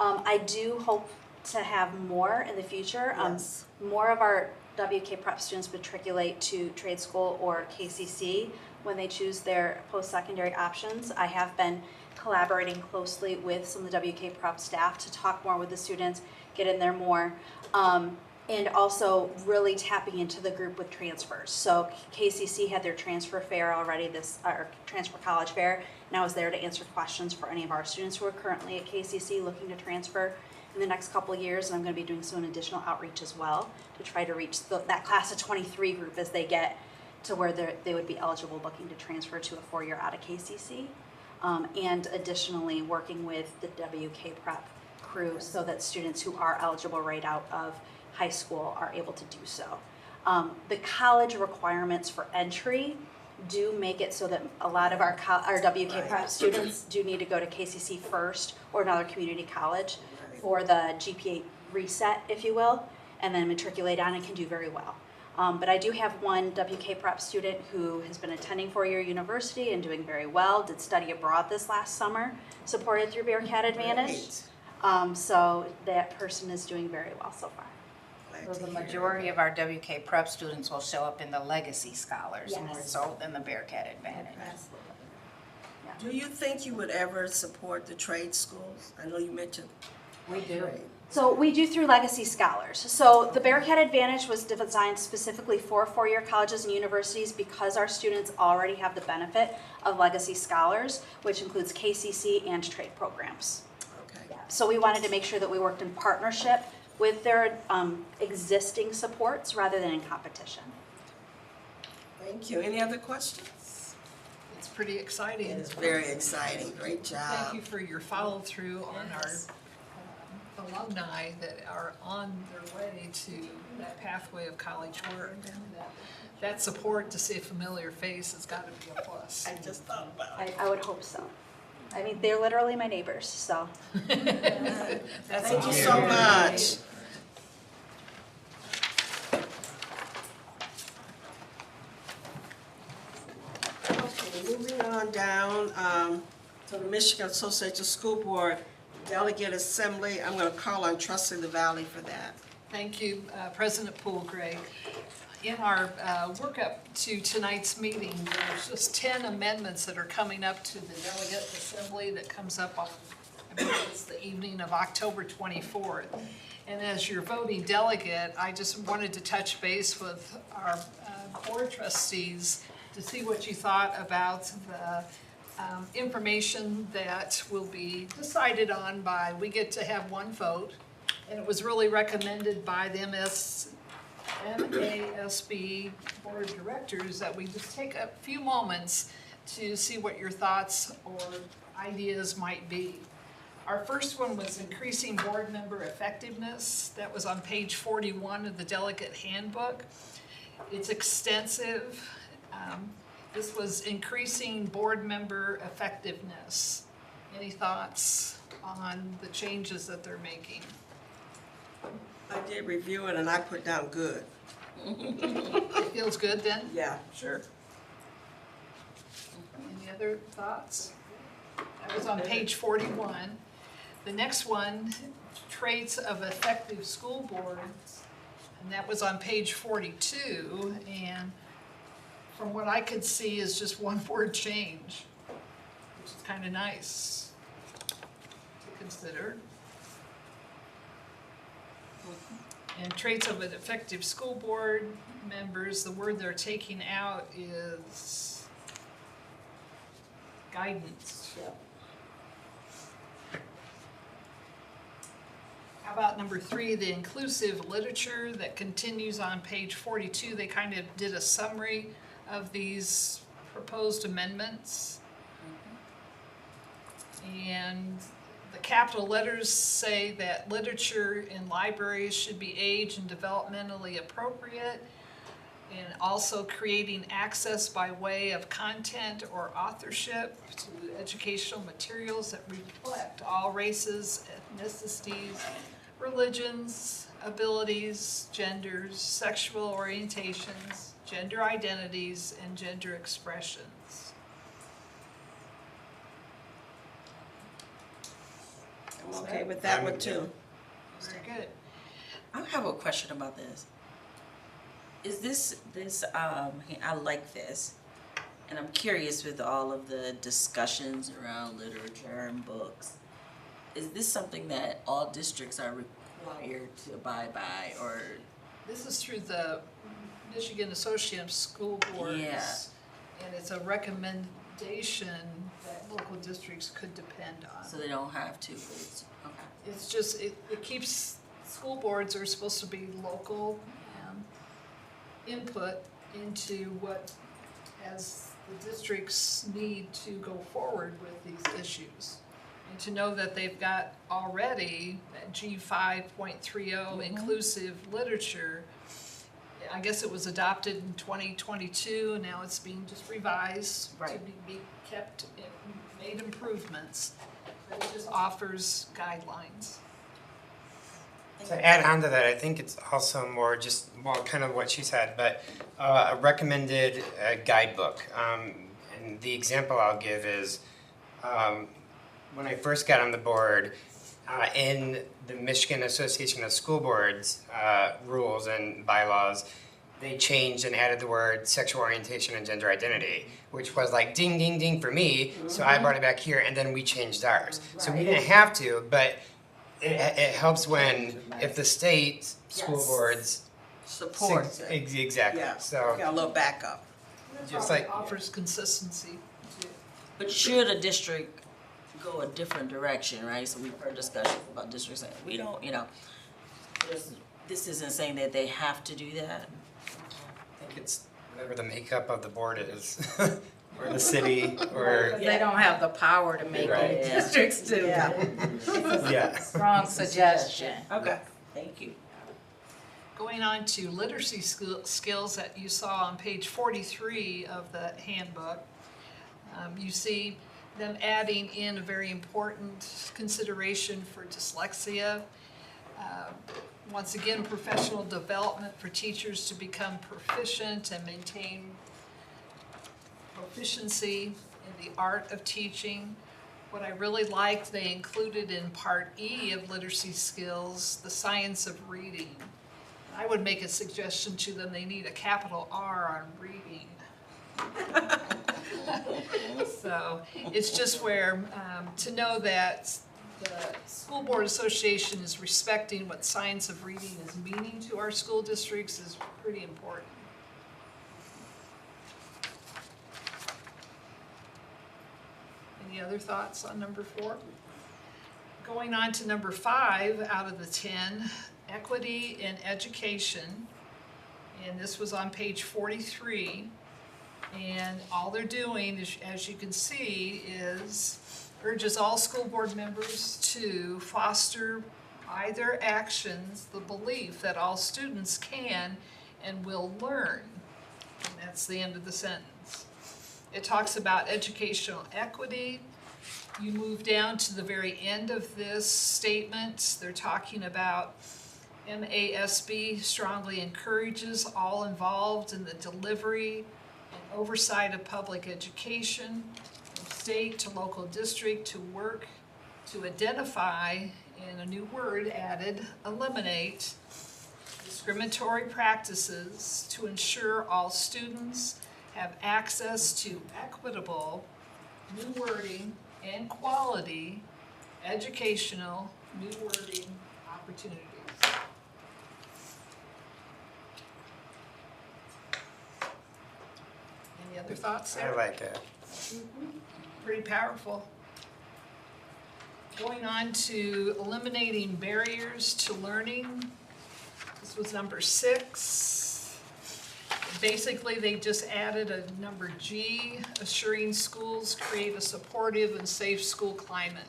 S11: I do hope to have more in the future.
S2: Yes.
S11: More of our WK Prep students matriculate to trade school or KCC when they choose their post-secondary options. I have been collaborating closely with some of the WK Prep staff to talk more with the students, get in there more, and also really tapping into the group with transfers. So KCC had their transfer fair already, our transfer college fair, and I was there to answer questions for any of our students who are currently at KCC looking to transfer in the next couple of years, and I'm going to be doing some additional outreach as well to try to reach that class of 23 group as they get to where they would be eligible looking to transfer to a 4-year out of KCC. And additionally, working with the WK Prep crew so that students who are eligible right out of high school are able to do so. The college requirements for entry do make it so that a lot of our WK Prep students do need to go to KCC first or another community college for the GPA reset, if you will, and then matriculate on and can do very well. But I do have one WK Prep student who has been attending 4-year university and doing very well, did study abroad this last summer, supported through Bearcat Advantage. So that person is doing very well so far.
S8: So the majority of our WK Prep students will show up in the Legacy Scholars more
S11: Yes.
S8: so than the Bearcat Advantage.
S2: Do you think you would ever support the trade schools? I know you mentioned
S8: We do.
S2: trade.
S11: So we do through Legacy Scholars. So the Bearcat Advantage was designed specifically for 4-year colleges and universities because our students already have the benefit of Legacy Scholars, which includes KCC and trade programs.
S2: Okay.
S11: So we wanted to make sure that we worked in partnership with their existing supports rather than in competition.
S2: Thank you. Any other questions?
S1: It's pretty exciting.
S2: It is very exciting. Great job.
S1: Thank you for your follow-through on our alumni that are on their way to that pathway of college work. And that support to see a familiar face has got to be a plus.
S2: I just thought about it.
S11: I would hope so. I mean, they're literally my neighbors, so.
S2: Thank you so much. Okay, moving on down to the Michigan Association of School Board Delegate Assembly. I'm going to call on Trustee LaValle for that.
S1: Thank you, President Poole-Gray. In our workup to tonight's meeting, there's just 10 amendments that are coming up to the Delegate Assembly that comes up on, I believe it's the evening of October 24th. And as your voting delegate, I just wanted to touch base with our board trustees to see what you thought about the information that will be decided on by, we get to have one vote, and it was really recommended by the MASB Board of Directors that we just take a few moments to see what your thoughts or ideas might be. Our first one was increasing board member effectiveness. That was on page 41 of the delegate handbook. It's extensive. This was increasing board member effectiveness. Any thoughts on the changes that they're making?
S2: I did review it and I put down good.
S1: It feels good then?
S2: Yeah.
S1: Sure. other thoughts? That was on page 41. The next one, traits of effective school boards, and that was on page 42. And from what I could see is just one word change, which is kind of nice to consider. And traits of an effective school board members, the word they're taking out is guidance. How about number 3, the inclusive literature that continues on page 42? They kind of did a summary of these proposed amendments. And the capital letters say that literature in libraries should be age and developmentally appropriate, and also creating access by way of content or authorship to educational materials that reflect all races, ethnicities, religions, abilities, genders, sexual orientations, gender identities, and gender expressions.
S2: I'm okay with that one too.
S1: Very good.
S10: I have a question about this. Is this I like this, and I'm curious with all of the discussions around literature and books. Is this something that all districts are required to abide by, or?
S1: This is through the Michigan Association of School Boards.
S10: Yeah.
S1: And it's a recommendation that local districts could depend on.
S10: So they don't have to, but it's, okay.
S1: It's just, it keeps, school boards are supposed to be local input into what, as the districts need to go forward with these issues. And to know that they've got already that G5.30 inclusive literature. I guess it was adopted in 2022, now it's being just revised to be kept, made improvements. But it just offers guidelines.
S12: To add on to that, I think it's also more just, well, kind of what she said, but a recommended guidebook. And the example I'll give is when I first got on the board, in the Michigan Association of School Boards rules and bylaws, they changed and added the word sexual orientation and gender identity, which was like ding, ding, ding for me. So I brought it back here, and then we changed ours. So we didn't have to, but it helps when, if the state school boards
S2: Supports it.
S12: Exactly.
S2: Yeah,
S12: So
S2: got a little backup.
S12: just like
S1: Offers consistency too.
S10: But should a district go a different direction, right? So we've heard discussions about districts saying, we don't, this isn't saying that they have to do that.
S12: I think it's whatever the makeup of the board is, or the city, or
S8: They don't have the power to make
S12: Right.
S8: it. Districts do.
S12: yeah.
S8: Strong suggestion.
S10: Okay, thank you.
S1: Going on to literacy skills that you saw on page 43 of the handbook, you see them adding in a very important consideration for dyslexia. Once again, professional development for teachers to become proficient and maintain proficiency in the art of teaching. What I really liked, they included in part E of literacy skills, the science of reading. I would make a suggestion to them, they need a capital R on reading. So it's just where, to know that the School Board Association is respecting what science of reading is meaning to our school districts is pretty important. Any other thoughts on number 4? Going on to number 5 out of the 10, equity in education. And this was on page 43. And all they're doing is, as you can see, is urges all school board members to foster by their actions the belief that all students can and will learn. And that's the end of the sentence. It talks about educational equity. You move down to the very end of this statement. They're talking about MASB strongly encourages all involved in the delivery and oversight of public education. state to local district to work to identify, and a new word added, eliminate discriminatory practices to ensure all students have access to equitable, new wording, and quality educational, new wording opportunities. Any other thoughts there?
S12: I like it.
S1: Pretty powerful. Going on to eliminating barriers to learning. This was number 6. Basically, they just added a number G, assuring schools create a supportive and safe school climate.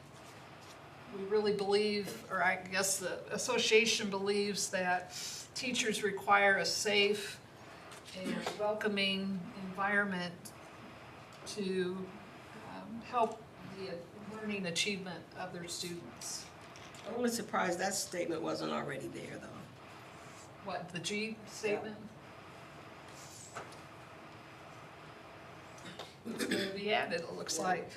S1: We really believe, or I guess the association believes, that teachers require a safe and welcoming environment to help the learning achievement of their students.
S2: I'm only surprised that statement wasn't already there, though.
S1: What, the G statement? It's going to be added, it looks like.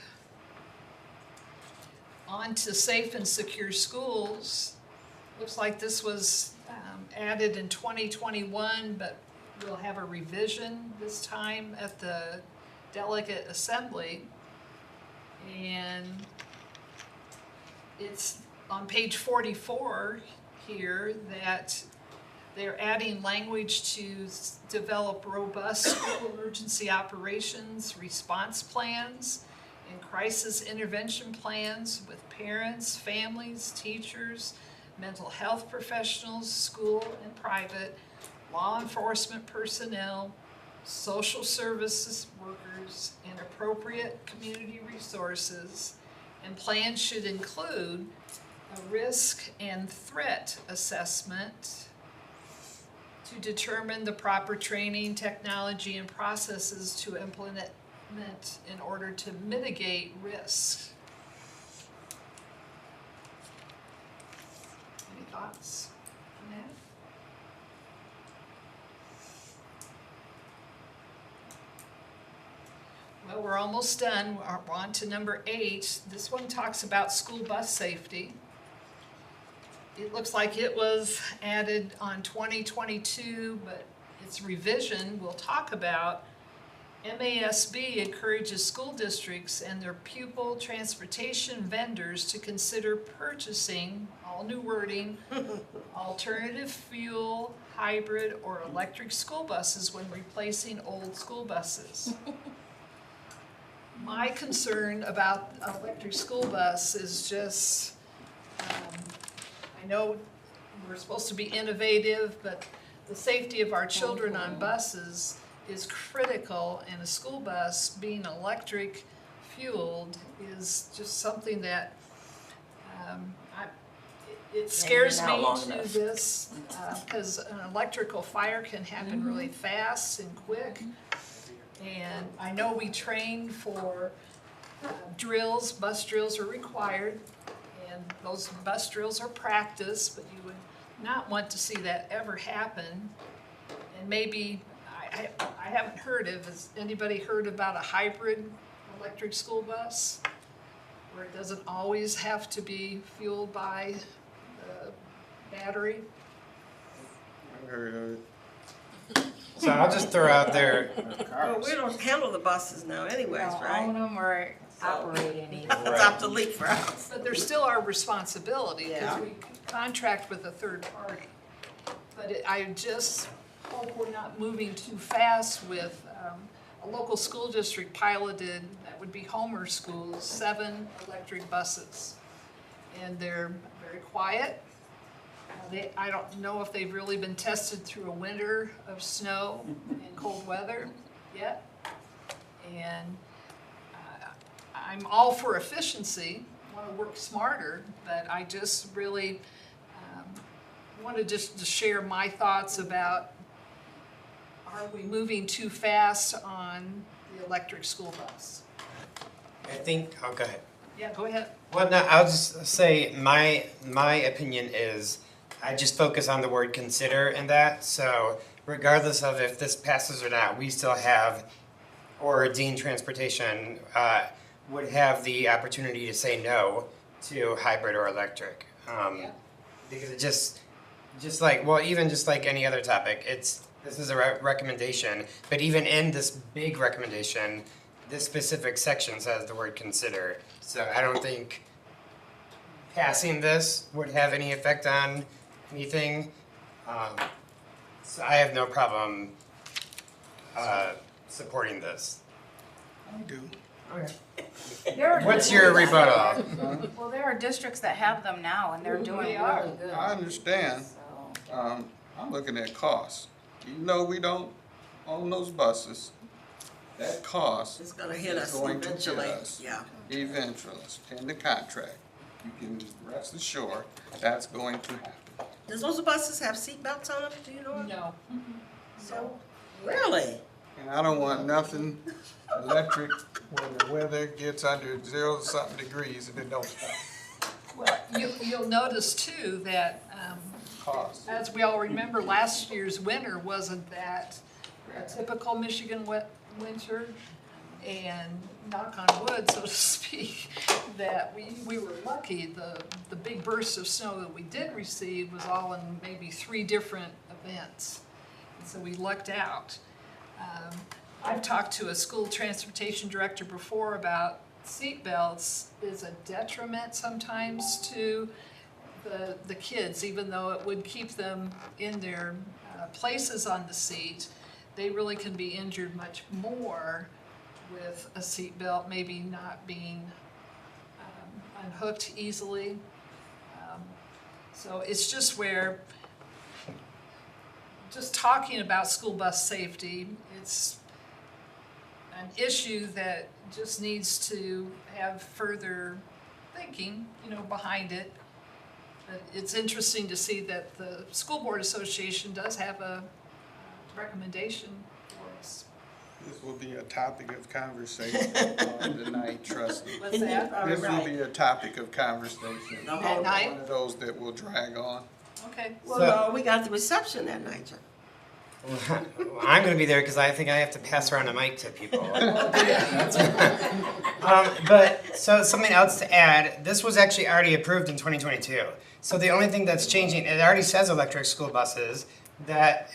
S1: On to safe and secure schools. Looks like this was added in 2021, but we'll have a revision this time at the delegate assembly. And it's on page 44 here that they're adding language to develop robust school emergency operations, response plans, and crisis intervention plans with parents, families, teachers, mental health professionals, school and private, law enforcement personnel, social services workers, and appropriate community resources. And plans should include a risk and threat assessment to determine the proper training, technology, and processes to implement in order to mitigate risk. Any thoughts on that? Well, we're almost done. We're on to number 8. This one talks about school bus safety. It looks like it was added on 2022, but its revision will talk about MASB encourages school districts and their pupil transportation vendors to consider purchasing, all new wording, alternative fuel, hybrid, or electric school buses when replacing old school buses. My concern about an electric school bus is just, I know we're supposed to be innovative, but the safety of our children on buses is critical, and a school bus being electric fueled is just something that it scares me to this because an electrical fire can happen really fast and quick. And I know we train for drills, bus drills are required, and those bus drills are practice, but you would not want to see that ever happen. And maybe, I haven't heard of, has anybody heard about a hybrid electric school bus? Where it doesn't always have to be fueled by the battery?
S12: I've heard of it. So I'll just throw out there.
S2: Well, we don't handle the buses now anyways,
S8: All of
S2: right?
S8: them are operating either.
S2: It's up to leak for us.
S1: But there's still our responsibility,
S2: Yeah.
S1: because we contract with a third party. But I just hope we're not moving too fast with, a local school district piloted, that would be Homer Schools, 7 electric buses. And they're very quiet. I don't know if they've really been tested through a winter of snow and cold weather yet. And I'm all for efficiency, want to work smarter, but I just really wanted just to share my thoughts about, are we moving too fast on the electric school bus?
S12: I think, oh, go ahead.
S1: Yeah, go ahead.
S12: Well, no, I'll just say my opinion is I just focus on the word consider in that. So regardless of if this passes or not, we still have, or deemed transportation, would have the opportunity to say no to hybrid or electric. Because it just like, well, even just like any other topic, this is a recommendation, but even in this big recommendation, this specific section says the word consider. So I don't think passing this would have any effect on anything. So I have no problem supporting this.
S13: I do.
S12: What's your rebuttal?
S8: Well, there are districts that have them now, and they're doing really good.
S13: I understand. I'm looking at costs. Even though we don't own those buses, that cost
S2: It's gonna hit us
S13: is going to hit
S2: eventually,
S13: us
S2: yeah.
S13: eventually. It's in the contract. You can rest assured that's going to happen.
S2: Does those buses have seat belts on them, do you know?
S1: No.
S2: So, really?
S13: And I don't want nothing electric when the weather gets under 0-something degrees and it don't stop.
S1: Well, you'll notice too that,
S13: Cost.
S1: as we all remember, last year's winter wasn't that a typical Michigan winter. And knock on wood, so to speak, that we were lucky. The big burst of snow that we did receive was all in maybe 3 different events. And so we lucked out. I've talked to a school transportation director before about seat belts is a detriment sometimes to the kids, even though it would keep them in their places on the seat. They really can be injured much more with a seat belt maybe not being unhooked easily. So it's just where, just talking about school bus safety, it's an issue that just needs to have further thinking, behind it. But it's interesting to see that the School Board Association does have a recommendation for us.
S13: This will be a topic of conversation on tonight, trust me.
S1: What's that?
S13: This will be a topic of conversation.
S1: At night?
S13: One of those that will drag on.
S1: Okay.
S2: Well, we got the reception that night, John.
S12: I'm going to be there because I think I have to pass around a mic to people. But so something else to add, this was actually already approved in 2022. So the only thing that's changing, it already says electric school buses that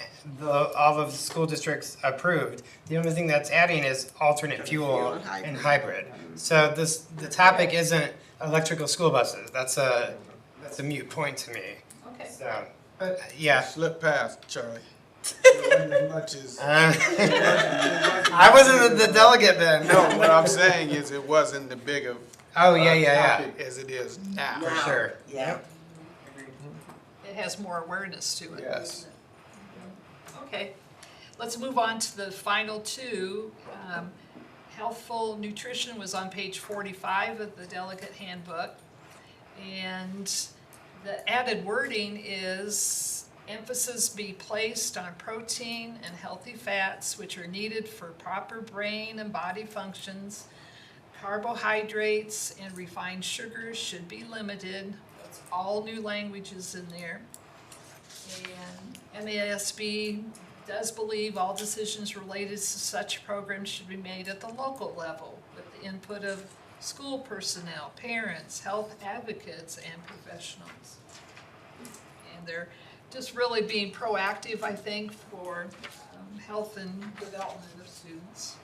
S12: all of the school districts approved. The only thing that's adding is alternate fuel and hybrid. So the topic isn't electrical school buses. That's a moot point to me.
S1: Okay.
S12: So, but yeah.
S13: Slip past, Charlie. As much as
S12: I wasn't the delegate then.
S13: no, what I'm saying is it wasn't the big of topic as it is now.
S12: For sure.
S2: Yeah.
S1: It has more awareness to it.
S13: Yes.
S1: Okay, let's move on to the final 2. Healthful nutrition was on page 45 of the delegate handbook. And the added wording is emphasis be placed on protein and healthy fats which are needed for proper brain and body functions. Carbohydrates and refined sugars should be limited. That's all new languages in there. And MASB does believe all decisions related to such programs should be made at the local level with the input of school personnel, parents, health advocates, and professionals. And they're just really being proactive, I think, for health and development of students.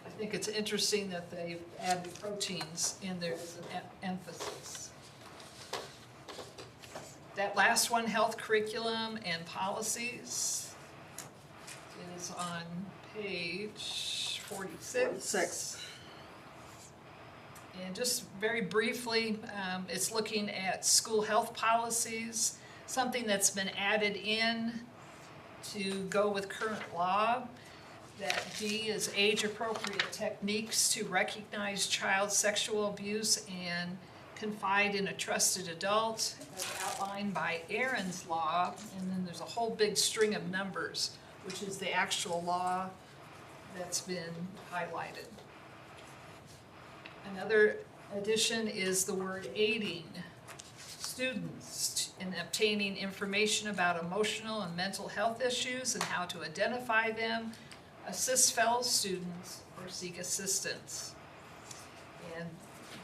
S1: I think it's interesting that they've added proteins in there as an emphasis. That last one, health curriculum and policies, is on page 46. And just very briefly, it's looking at school health policies, something that's been added in to go with current law. That D is age-appropriate techniques to recognize child sexual abuse and confide in a trusted adult, as outlined by Aaron's law. And then there's a whole big string of numbers, which is the actual law that's been highlighted. Another addition is the word aiding students in obtaining information about emotional and mental health issues and how to identify them, assist fellow students, or seek assistance. And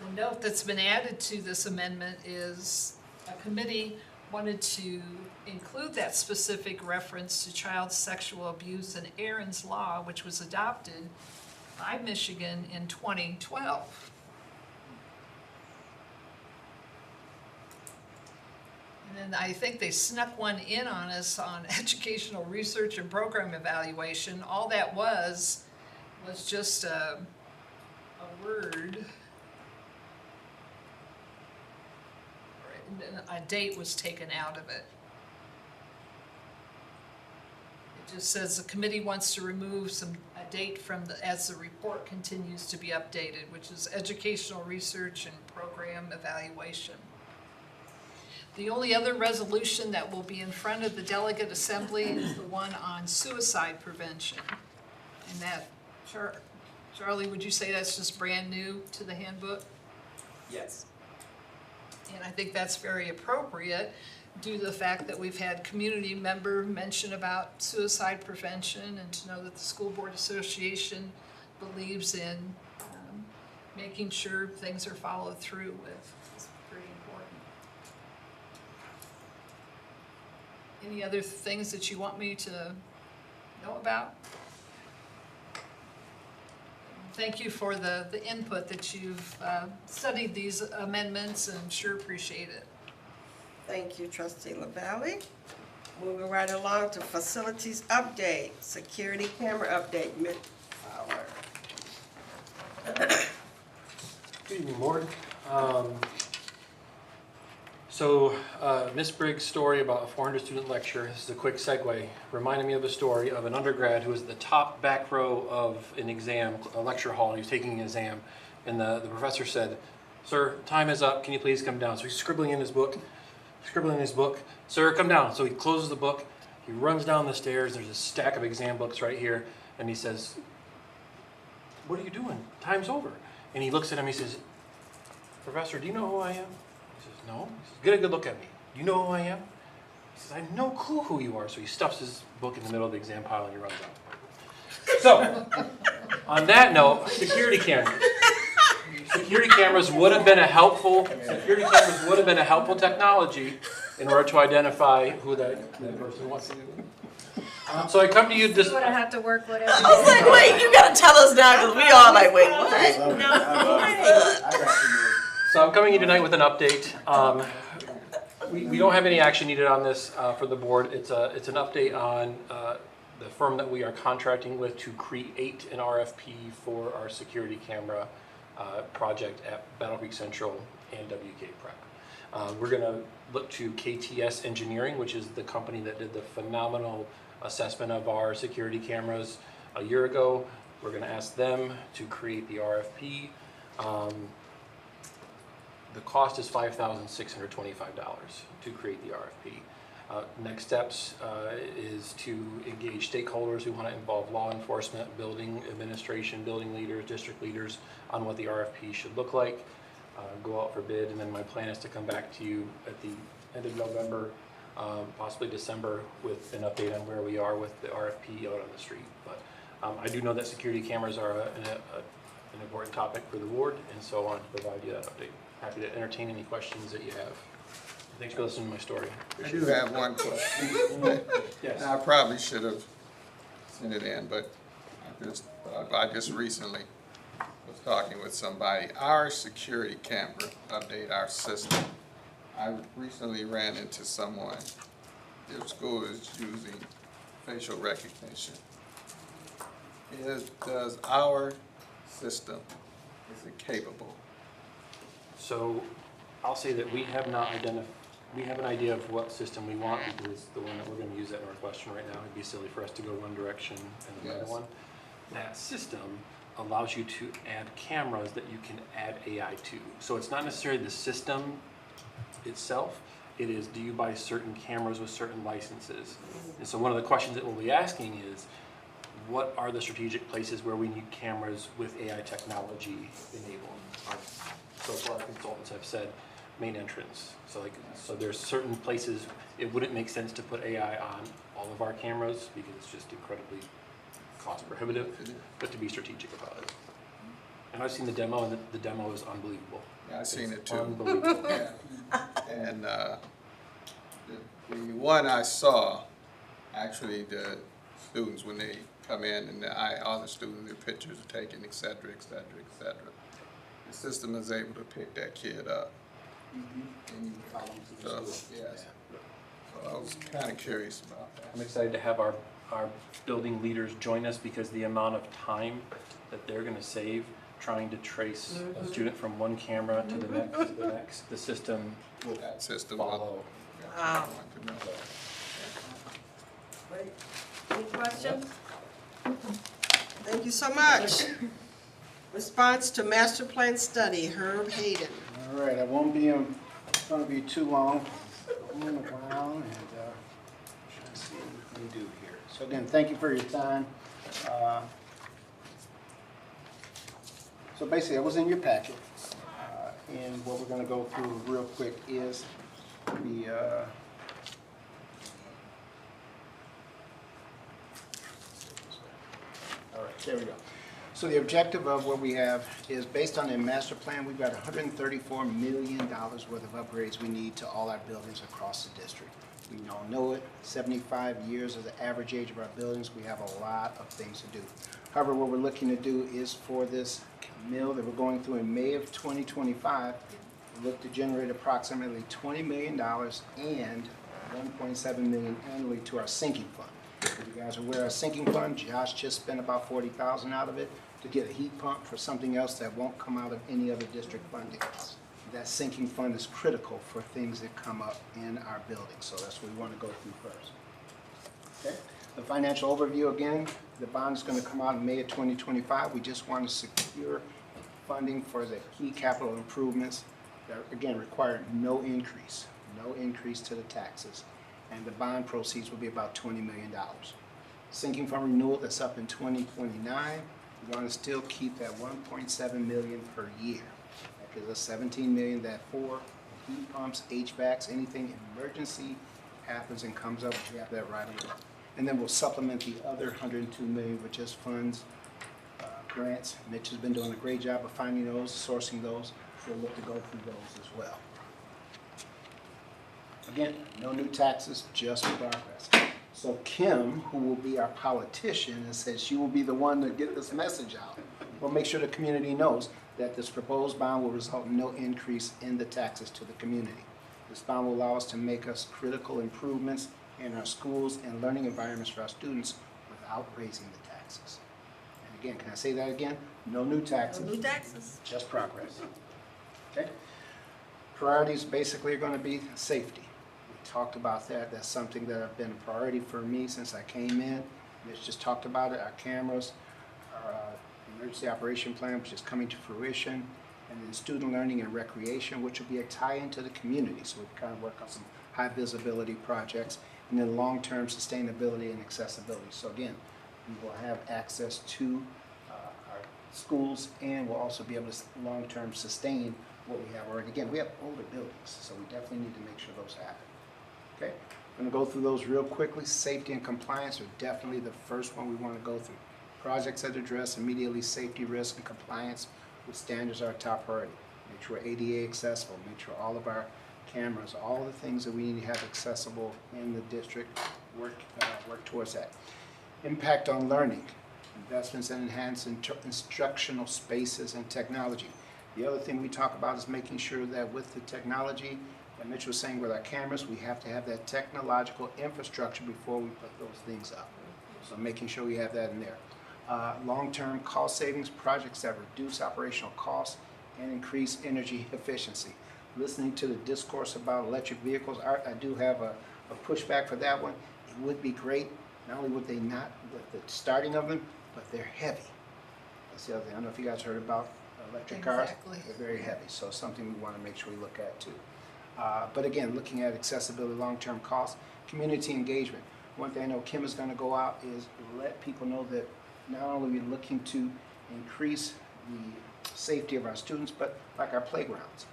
S1: the note that's been added to this amendment is a committee wanted to include that specific reference to child sexual abuse in Aaron's Law, which was adopted by Michigan in 2012. And then I think they snuck one in on us on educational research and program evaluation. All that was just a word. A date was taken out of it. It just says the committee wants to remove a date from as the report continues to be updated, which is educational research and program evaluation. The only other resolution that will be in front of the delegate assembly is the one on suicide prevention. And that, Charlie, would you say that's just brand new to the handbook?
S2: Yes.
S1: And I think that's very appropriate due to the fact that we've had community member mention about suicide prevention, and to know that the School Board Association believes in making sure things are followed through with. It's pretty important. Any other things that you want me to know about? Thank you for the input that you've studied these amendments, and sure appreciate it.
S2: Thank you, Trustee LaValle. Moving right along to facilities update, security camera update, Ms. Fowler.
S14: Good evening, Board. Ms. Briggs' story about a 400-student lecture, this is a quick segue, reminded me of a story of an undergrad who was at the top back row of an exam, a lecture hall, and he was taking an exam, and the professor said, "Sir, time is up, can you please come down?" So he's scribbling in his book, "Sir, come down." So he closes the book, he runs down the stairs, there's a stack of exam books right here, and he says, "What are you doing? Time's over." And he looks at him, he says, "Professor, do you know who I am?" "No." He says, "Get a good look at me. Do you know who I am?" He says, "I have no clue who you are." So he stuffs his book in the middle of the exam pile and he runs out. So, on that note, security cameras. Security cameras would have been a helpful technology in order to identify who that person was. So I come to you this.
S11: You would have had to work whatever.
S10: I was like, wait, you gotta tell us now, because we all like, wait, what?
S14: So I'm coming in tonight with an update. We don't have any action needed on this for the board. It's an update on the firm that we are contracting with to create an RFP for our security camera project at Battle Creek Central and WK Prep. We're going to look to KTS Engineering, which is the company that did the phenomenal assessment of our security cameras a year ago. We're going to ask them to create the RFP. The cost is $5,625 to create the RFP. Next steps is to engage stakeholders who want to involve law enforcement, building administration, building leaders, district leaders on what the RFP should look like, go out for bid, and then my plan is to come back to you at the end of November, possibly December, with an update on where we are with the RFP out on the street. But I do know that security cameras are an important topic for the board, and so I want to provide you that update. Happy to entertain any questions that you have. Thanks for listening to my story.
S13: I do have one question.
S14: Yes.
S13: I probably should have sent it in, but I just recently was talking with somebody. Our security camera update our system. I recently ran into someone. Their school is using facial recognition. Does our system, is it capable?
S14: So I'll say that we have not identified, we have an idea of what system we want, because the one that we're going to use at Northwestern right now, it'd be silly for us to go one direction and another one. That system allows you to add cameras that you can add AI to. So it's not necessarily the system itself, it is, do you buy certain cameras with certain licenses? And so one of the questions that we'll be asking is, what are the strategic places where we need cameras with AI technology enabled? So far, consultants have said main entrance. So there's certain places it wouldn't make sense to put AI on all of our cameras because it's just incredibly cost prohibitive, but to be strategic about it. And I've seen the demo, and the demo is unbelievable.
S13: Yeah, I've seen it too.
S14: Unbelievable.
S13: Yeah. And the one I saw, actually the students, when they come in and all the students, their pictures are taken, et cetera, et cetera, et cetera. The system is able to pick that kid up. And you follow them through the school. Yes. So I was kind of curious about that.
S14: I'm excited to have our building leaders join us because the amount of time that they're going to save trying to trace a student from one camera to the next, the system will follow.
S2: Wow. Any questions? Thank you so much. Response to master plan study, Herb Hayden.
S15: All right, I won't be in front of you too long. I'm going to go around and try to see what we can do here. So again, thank you for your time. So basically, I was in your packet, and what we're going to go through real quick is the all right, there we go. So the objective of what we have is based on the master plan, we've got $134 million worth of upgrades we need to all our buildings across the district. We all know it, 75 years is the average age of our buildings. We have a lot of things to do. However, what we're looking to do is for this mill that we're going through in May of 2025, we look to generate approximately $20 million and $1.7 million annually to our sinking fund. If you guys are aware of our sinking fund, Josh just spent about $40,000 out of it to get a heat pump for something else that won't come out of any other district funding. That sinking fund is critical for things that come up in our building, so that's what we want to go through first. Okay. The financial overview again, the bond is going to come out in May of 2025. We just want to secure funding for the key capital improvements that again require no increase to the taxes. And the bond proceeds will be about $20 million. Sinking fund renewal that's up in 2029, we're going to still keep that $1.7 million per year. That gives us $17 million that for heat pumps, HVACs, anything emergency happens and comes up, we have that right away. And then we'll supplement the other $102 million with just funds, grants. Mitch has been doing a great job of finding those, sourcing those. We'll look to go through those as well. Again, no new taxes, just progress. So Kim, who will be our politician, and says she will be the one to get this message out, will make sure the community knows that this proposed bond will result in no increase in the taxes to the community. This bond will allow us to make us critical improvements in our schools and learning environments for our students without raising the taxes. And again, can I say that again? No new taxes.
S2: No new taxes.
S15: Just progress. Okay? Priorities basically are going to be safety. We talked about that. That's something that has been a priority for me since I came in. Mitch just talked about it. Our cameras, our emergency operation plan, which is coming to fruition, and then student learning and recreation, which will be a tie-in to the community. So we kind of work on some high visibility projects, and then long-term sustainability and accessibility. So again, we will have access to our schools, and we'll also be able to long-term sustain what we have already. Again, we have older buildings, so we definitely need to make sure those happen. Okay, I'm going to go through those real quickly. Safety and compliance are definitely the first one we want to go through. Projects that address immediately safety risk and compliance with standards are our top priority. Make sure ADA accessible, make sure all of our cameras, all the things that we need to have accessible in the district, work towards that. Impact on learning, investments in enhanced instructional spaces and technology. The other thing we talk about is making sure that with the technology, and Mitch was saying with our cameras, we have to have that technological infrastructure before we put those things up. So making sure we have that in there. Long-term cost savings projects that reduce operational costs and increase energy efficiency. Listening to the discourse about electric vehicles, I do have a pushback for that one. It would be great, not only would they not, the starting of them, but they're heavy. That's the other thing. I don't know if you guys heard about electric cars.
S1: Exactly.
S15: They're very heavy, so it's something we want to make sure we look at too. But again, looking at accessibility, long-term costs, community engagement. One thing I know Kim is going to go out is let people know that not only are we looking to increase the safety of our students, but like our playgrounds.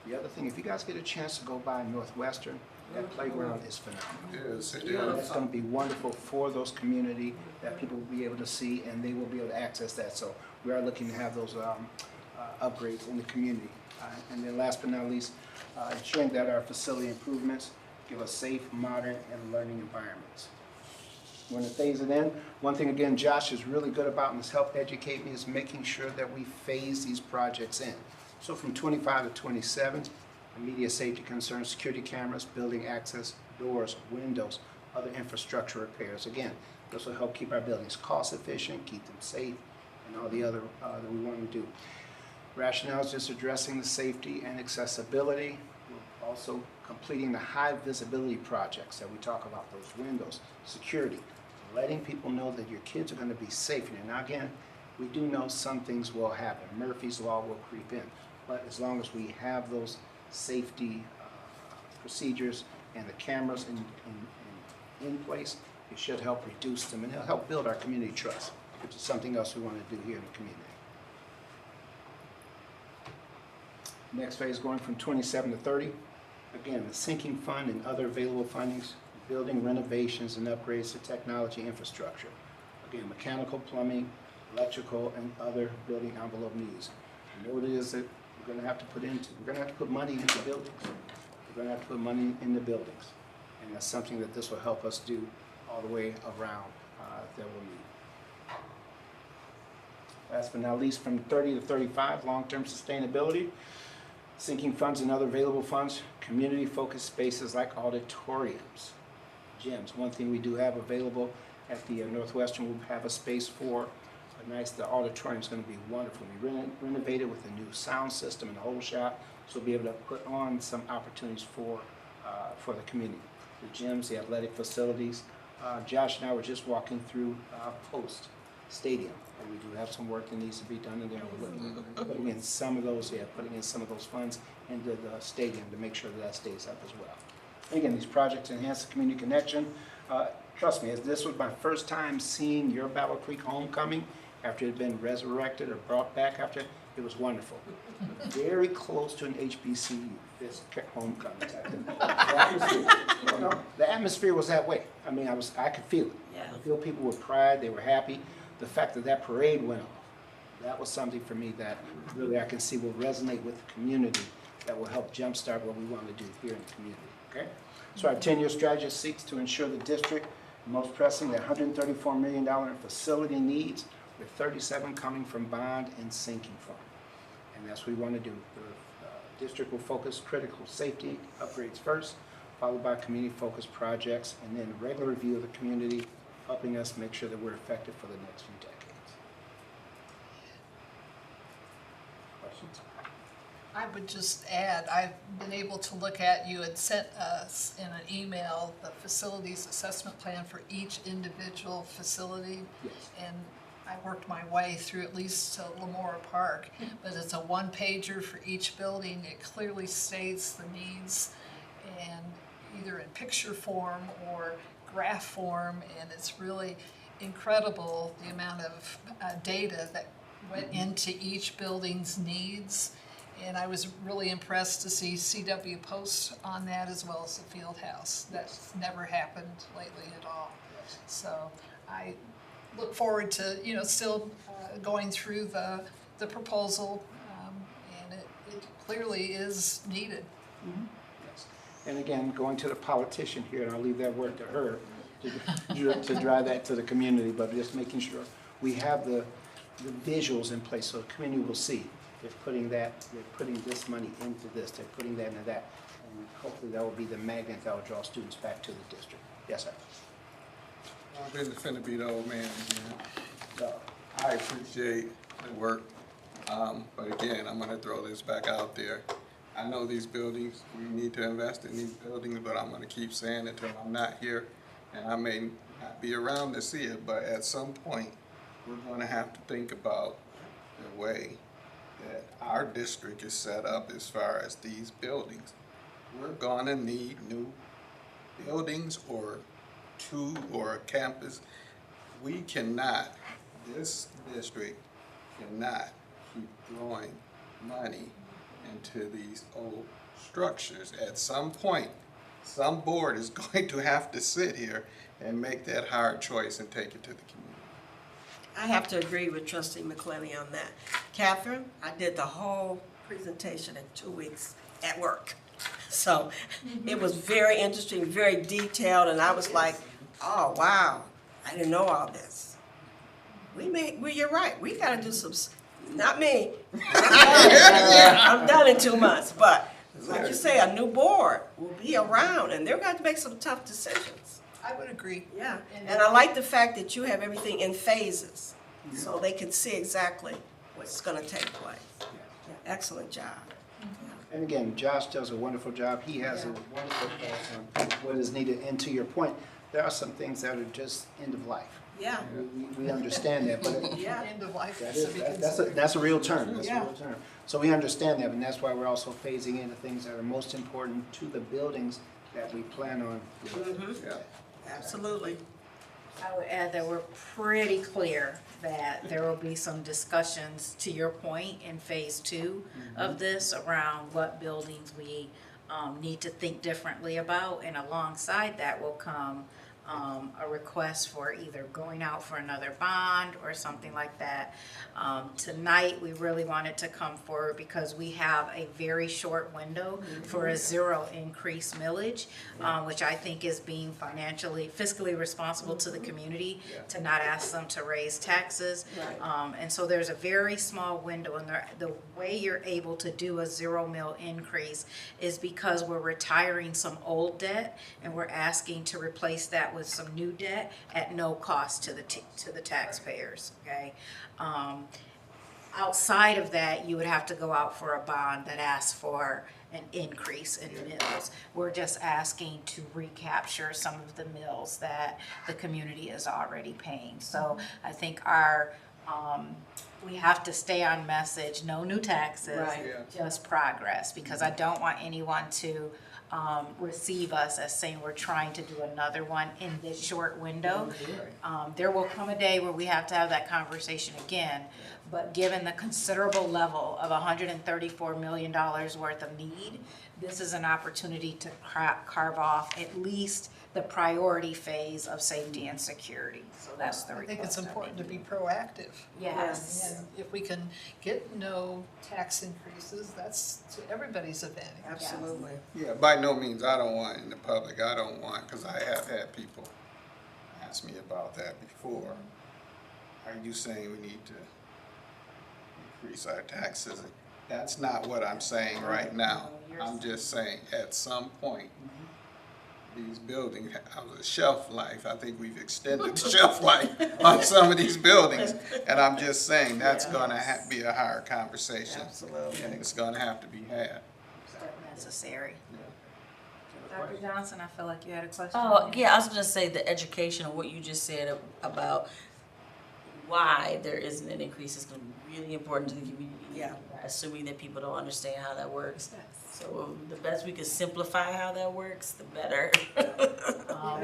S15: The other thing, if you guys get a chance to go by Northwestern, that playground is phenomenal.
S13: Yes, it
S15: And
S13: is.
S15: it's going to be wonderful for those community that people will be able to see, and they will be able to access that. So we are looking to have those upgrades in the community. And then last but not least, ensuring that our facility improvements give us safe, modern, and learning environments. When the phase it in, one thing again Josh is really good about and has helped educate me is making sure that we phase these projects in. So from 25 to 27, immediate safety concerns, security cameras, building access, doors, windows, other infrastructure repairs. Again, this will help keep our buildings cost efficient, keep them safe, and all the other that we want to do. Rationale is just addressing the safety and accessibility. We're also completing the high visibility projects that we talk about, those windows, security, letting people know that your kids are going to be safe. And now again, we do know some things will happen. Murphy's Law will creep in. But as long as we have those safety procedures and the cameras in place, it should help reduce them and it'll help build our community trust, which is something else we want to do here in the community. Next phase going from 27 to 30. Again, the sinking fund and other available fundings, building renovations and upgrades to technology infrastructure. Again, mechanical, plumbing, electrical, and other building envelope needs. You know what it is that we're going to have to put into? We're going to have to put money into buildings. We're going to have to put money in the buildings. And that's something that this will help us do all the way around that we'll need. Last but not least, from 30 to 35, long-term sustainability. Sinking funds and other available funds, community-focused spaces like auditoriums, gyms. One thing we do have available at the Northwestern, we'll have a space for the auditorium is going to be wonderful. We renovated with a new sound system and the whole shop, so we'll be able to put on some opportunities for the community. The gyms, the athletic facilities. Josh and I were just walking through Post Stadium, and we do have some work that needs to be done in there. We're putting in some of those, putting in some of those funds into the stadium to make sure that stays up as well. And again, these projects enhance the community connection. Trust me, as this was my first time seeing your Battle Creek homecoming after it had been resurrected or brought back after it was wonderful. Very close to an HBCU, this homecoming. The atmosphere was that way. I mean, I could feel it.
S10: Yeah.
S15: I could feel people were pride, they were happy. The fact that parade went off, that was something for me that really I can see will resonate with the community, that will help jumpstart what we want to do here in the community, okay? So our 10-year strategy seeks to ensure the district, most pressing, the $134 million in facility needs, with 37 coming from bond and sinking fund. And that's what we want to do. The district will focus critical safety upgrades first, followed by community-focused projects, and then regular review of the community, helping us make sure that we're effective for the next few decades. Questions?
S1: I would just add, I've been able to look at, you had sent us in an email the facilities assessment plan for each individual facility.
S15: Yes.
S1: And I worked my way through at least to Lamora Park, but it's a one-pager for each building. It clearly states the needs, and either in picture form or graph form, and it's really incredible the amount of data that went into each building's needs. And I was really impressed to see CW Post on that as well as the field house. That's never happened lately at all. So I look forward to, still going through the proposal, and it clearly is needed.
S15: Mm-hmm. Yes. And again, going to the politician here, and I'll leave that work to her to drive that to the community, but just making sure we have the visuals in place so the community will see. They're putting this money into this, they're putting that into that, and hopefully that will be the magnet that will draw students back to the district. Yes, sir.
S13: I've been finna be the old man again. So I appreciate the work, but again, I'm gonna throw this back out there. I know these buildings, we need to invest in these buildings, but I'm gonna keep saying it till I'm not here, and I may not be around to see it, but at some point, we're gonna have to think about the way that our district is set up as far as these buildings. We're gonna need new buildings or a campus. We cannot, this district cannot keep throwing money into these old structures. At some point, some board is going to have to sit here and make that hard choice and take it to the community.
S2: I have to agree with Trustee McClenny on that. Catherine, I did the whole presentation in 2 weeks at work. So it was very interesting, very detailed, and I was like, oh, wow, I didn't know all this. You're right, we gotta do some, not me. I'm done in 2 months, but like you say, a new board will be around, and they're going to make some tough decisions.
S1: I would agree.
S2: Yeah, and I like the fact that you have everything in phases, so they can see exactly what's gonna take place. Yeah, excellent job.
S15: And again, Josh does a wonderful job. He has a wonderful thoughts on what is needed. And to your point, there are some things that are just end of life.
S2: Yeah.
S15: We understand that, but
S2: Yeah.
S1: End of life.
S15: that's a real term. That's
S2: Yeah.
S15: a real term. So we understand that, and that's why we're also phasing in the things that are most important to the buildings that we plan on.
S13: Yeah.
S2: Absolutely.
S8: I would add that we're pretty clear that there will be some discussions, to your point, in phase 2 of this around what buildings we need to think differently about, and alongside that will come a request for either going out for another bond or something like that. Tonight, we really wanted to come forward because we have a very short window for a 0 increase millage, which I think is being fiscally responsible to the community to not ask them to raise taxes. And so there's a very small window, and the way you're able to do a 0 mil increase is because we're retiring some old debt and we're asking to replace that with some new debt at no cost to the taxpayers, okay? Outside of that, you would have to go out for a bond that asks for an increase in mills. We're just asking to recapture some of the mills that the community is already paying. So I think we have to stay on message, no new taxes, just progress, because I don't want anyone to receive us as saying we're trying to do another one in this short window. There will come a day where we have to have that conversation again, but given the considerable level of $134 million worth of need, this is an opportunity to carve off at least the priority phase of safety and security. So that's the
S1: I
S8: request.
S1: think it's important to be proactive.
S8: Yes.
S1: And if we can get no tax increases, that's to everybody's advantage.
S2: Absolutely.
S13: Yeah, by no means, I don't want in the public, because I have had people ask me about that before. Are you saying we need to increase our taxes? That's not what I'm saying right now. I'm just saying at some point, these buildings have a shelf life. I think we've extended the shelf life on some of these buildings. And I'm just saying that's gonna be a hard conversation.
S2: Absolutely.
S13: And it's gonna have to be had.
S8: Necessary. Dr. Johnson, I feel like you had a question.
S10: Oh, yeah, I was gonna say the education of what you just said about why there isn't an increase is gonna be really important to the community.
S2: Yeah.
S10: Assuming that people don't understand how that works. So the best we can simplify how that works, the better.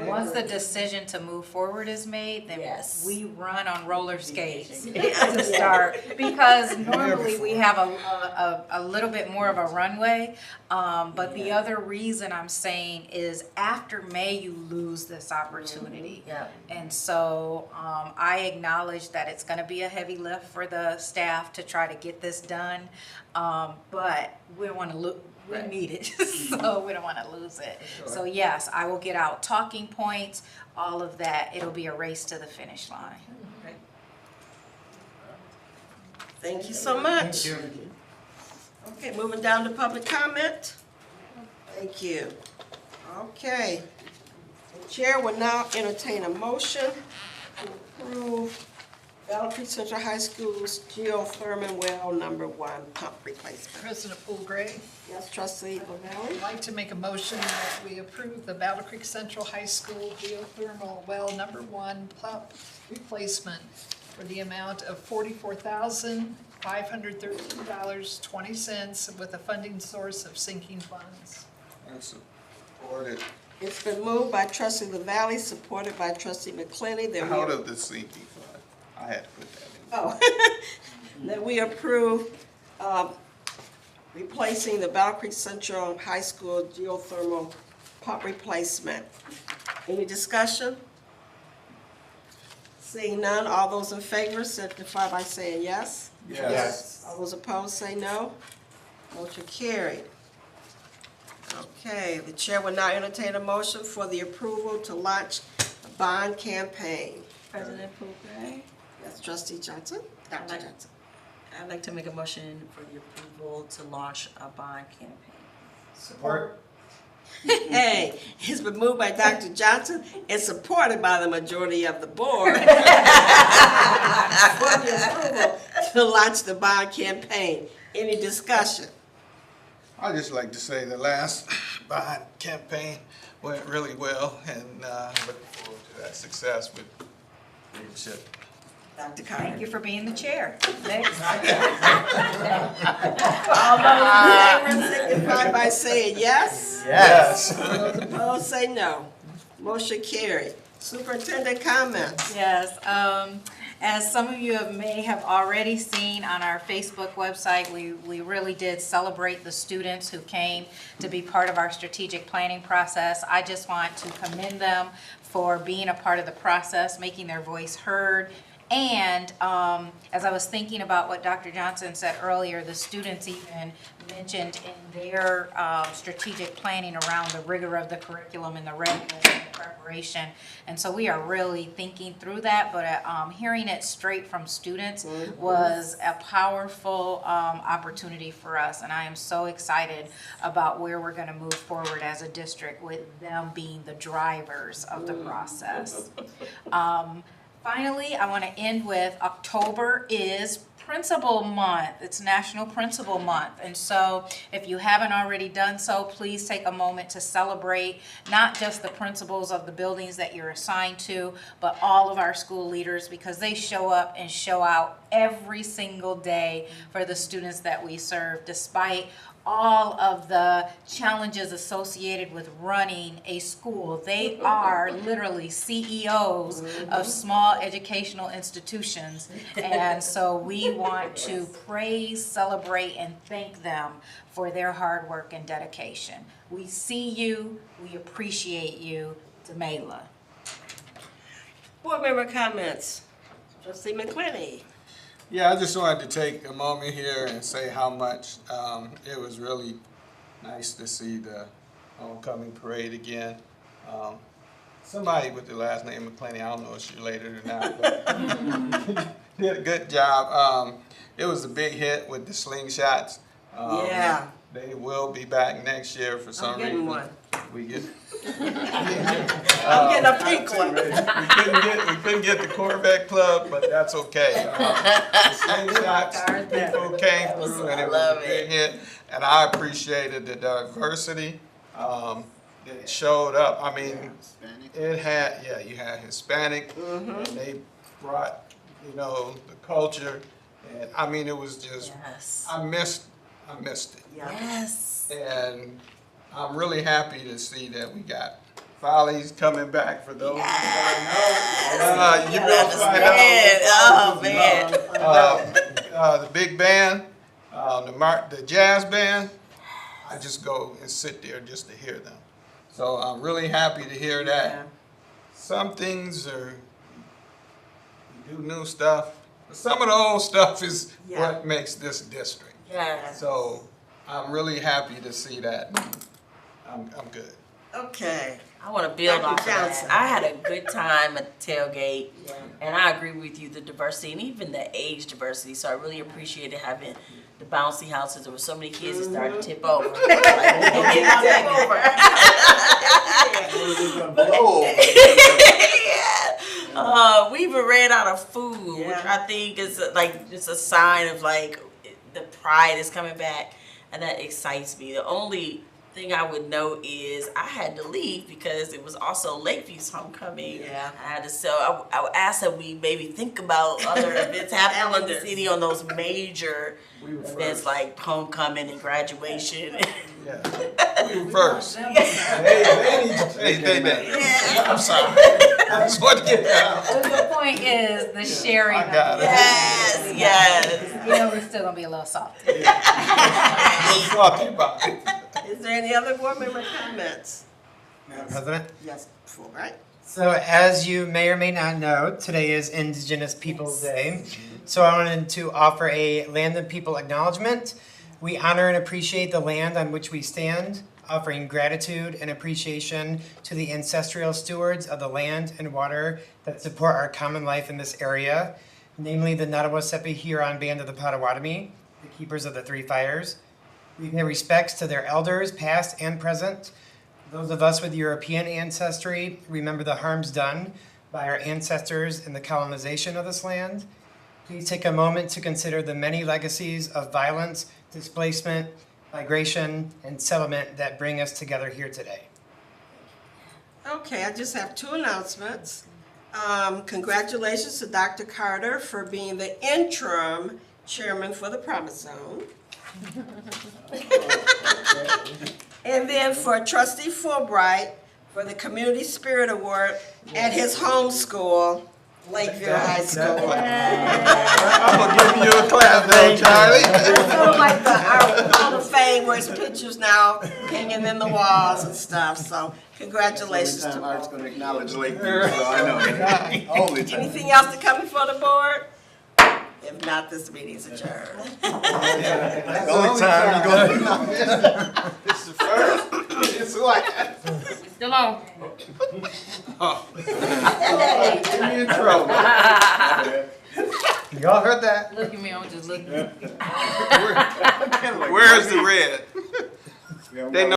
S8: Once the decision to move forward is made, then
S10: Yes.
S8: we run on roller skates to start. Because normally we have a little bit more of a runway. But the other reason I'm saying is after May, you lose this opportunity.
S10: Yeah.
S8: And so I acknowledge that it's gonna be a heavy lift for the staff to try to get this done. But we don't wanna we need it, so we don't want to lose it. So yes, I will get out talking points, all of that. It'll be a race to the finish line.
S2: Thank you so much. Okay, moving down to public comment. Thank you. Okay. The chair will now entertain a motion to approve Battle Creek Central High School's geothermal well #1 pump replacement.
S1: President Poole Gray.
S2: Yes, Trustee Lavalley.
S1: I'd like to make a motion that we approve the Battle Creek Central High School geothermal well #1 pump replacement for the amount of $44,513.20 with a funding source of sinking funds.
S13: I support it.
S2: It's been moved by Trustee Lavalley, supported by Trustee McClenny.
S13: Out of the sinking fund. I had to put that in.
S2: That we approve replacing the Battle Creek Central High School geothermal pump replacement. Any discussion? Seeing none, all those in favor signify by saying yes.
S15: Yes.
S2: All those opposed say no. Motion carried. Okay, the chair will now entertain a motion for the approval to launch a bond campaign.
S10: President Poole-Gray,
S2: That's Trustee Johnson. Dr. Johnson.
S10: I'd like to make a motion for the approval to launch a bond campaign.
S12: Support.
S2: Hey, it's been moved by Dr. Johnson and supported by the majority of the board for the approval to launch the bond campaign. Any discussion?
S13: I'd just like to say the last bond campaign went really well, and looking forward to that success with leadership.
S2: Dr. Carter.
S8: Thank you for being the chair. Next.
S2: All those in favor signify by saying yes.
S13: Yes.
S2: Those opposed say no. Motion carried. Superintendent comments.
S8: Yes, as some of you may have already seen on our Facebook website, we really did celebrate the students who came to be part of our strategic planning process. I just want to commend them for being a part of the process, making their voice heard. And as I was thinking about what Dr. Johnson said earlier, the students even mentioned in their strategic planning around the rigor of the curriculum and the readiness and the preparation. And so we are really thinking through that, but hearing it straight from students was a powerful opportunity for us. And I am so excited about where we're going to move forward as a district with them being the drivers of the process. Finally, I want to end with October is Principal Month. It's National Principal Month. And so if you haven't already done so, please take a moment to celebrate not just the principals of the buildings that you're assigned to, but all of our school leaders, because they show up and show out every single day for the students that we serve, despite all of the challenges associated with running a school. They are literally CEOs of small educational institutions. And so we want to praise, celebrate, and thank them for their hard work and dedication. We see you, we appreciate you. Demela.
S2: Board member comments. Trustee McClenny.
S13: Yeah, I just wanted to take a moment here and say how much it was really nice to see the homecoming parade again. Somebody with the last name McClenny, I don't know if she's related or not, but did a good job. It was a big hit with the slingshots.
S2: Yeah.
S13: They will be back next year for some reason.
S2: getting one.
S13: We get.
S2: I'm getting a pink one.
S13: We couldn't get the Corvette Club, but that's okay. The slingshots, people came through, and it was a big hit. And I appreciated the diversity that showed up. I mean, it had, you had Hispanic, and they brought, the culture. And I mean, it was just, I missed it.
S10: Yes.
S13: And I'm really happy to see that we got Follies coming back for those who don't know. You will find out. The big band, the jazz band, I just go and sit there just to hear them. So I'm really happy to hear that.
S2: Yeah.
S13: Some things are, we do new stuff, but some of the old stuff is what makes this district.
S10: Yeah.
S13: So I'm really happy to see that. I'm good.
S2: Okay.
S10: I want to build
S2: Dr.
S10: off of
S2: Johnson.
S10: that. I had a good time at the tailgate, and I agree with you, the diversity and even the age diversity. So I really appreciated having the bouncy houses. There were so many kids that started to tip over. We even ran out of food, which I think is like just a sign of like the pride is coming back, and that excites me. The only thing I would note is I had to leave because it was also Lakeview's homecoming.
S2: Yeah.
S10: I had to, so I would ask that we maybe think about other events happening in the city on those major events like homecoming and graduation.
S13: We were first. I'm sorry. I just want to get that out.
S8: The point is the sharing.
S10: Yes.
S8: You know, it's still gonna be a little salty.
S2: Is there any other board member comments?
S12: Madam President?
S2: Yes, Fulbright.
S12: So as you may or may not know, today is Indigenous Peoples Day. So I wanted to offer a land and people acknowledgement. We honor and appreciate the land on which we stand, offering gratitude and appreciation to the ancestral stewards of the land and water that support our common life in this area, namely the Nottawasepi Huron Band of the Potawatomi, the keepers of the three fires. We pay respects to their elders, past and present. Those of us with European ancestry remember the harms done by our ancestors in the colonization of this land. Please take a moment to consider the many legacies of violence, displacement, migration, and settlement that bring us together here today.
S2: Okay, I just have two announcements. Congratulations to Dr. Carter for being the interim chairman for the Promise Zone. And then for Trustee Fulbright for the Community Spirit Award at his home school, Lakeville High School.
S13: I'm gonna give you a clap though, Charlie.
S2: Sort of like our Hall of Fame where it's pictures now hanging in the walls and stuff, so congratulations to
S15: Art's
S2: both.
S15: gonna acknowledge Lakeview, so I know. Only time.
S2: Anything else to come before the board? If not, this meeting is adjourned.
S13: That's the only time you're gonna do this. This is the first. It's what?
S3: Still on.
S13: Get me in trouble.
S12: Y'all heard that?
S1: Look at me, I'm just looking.
S13: Where's the red? They know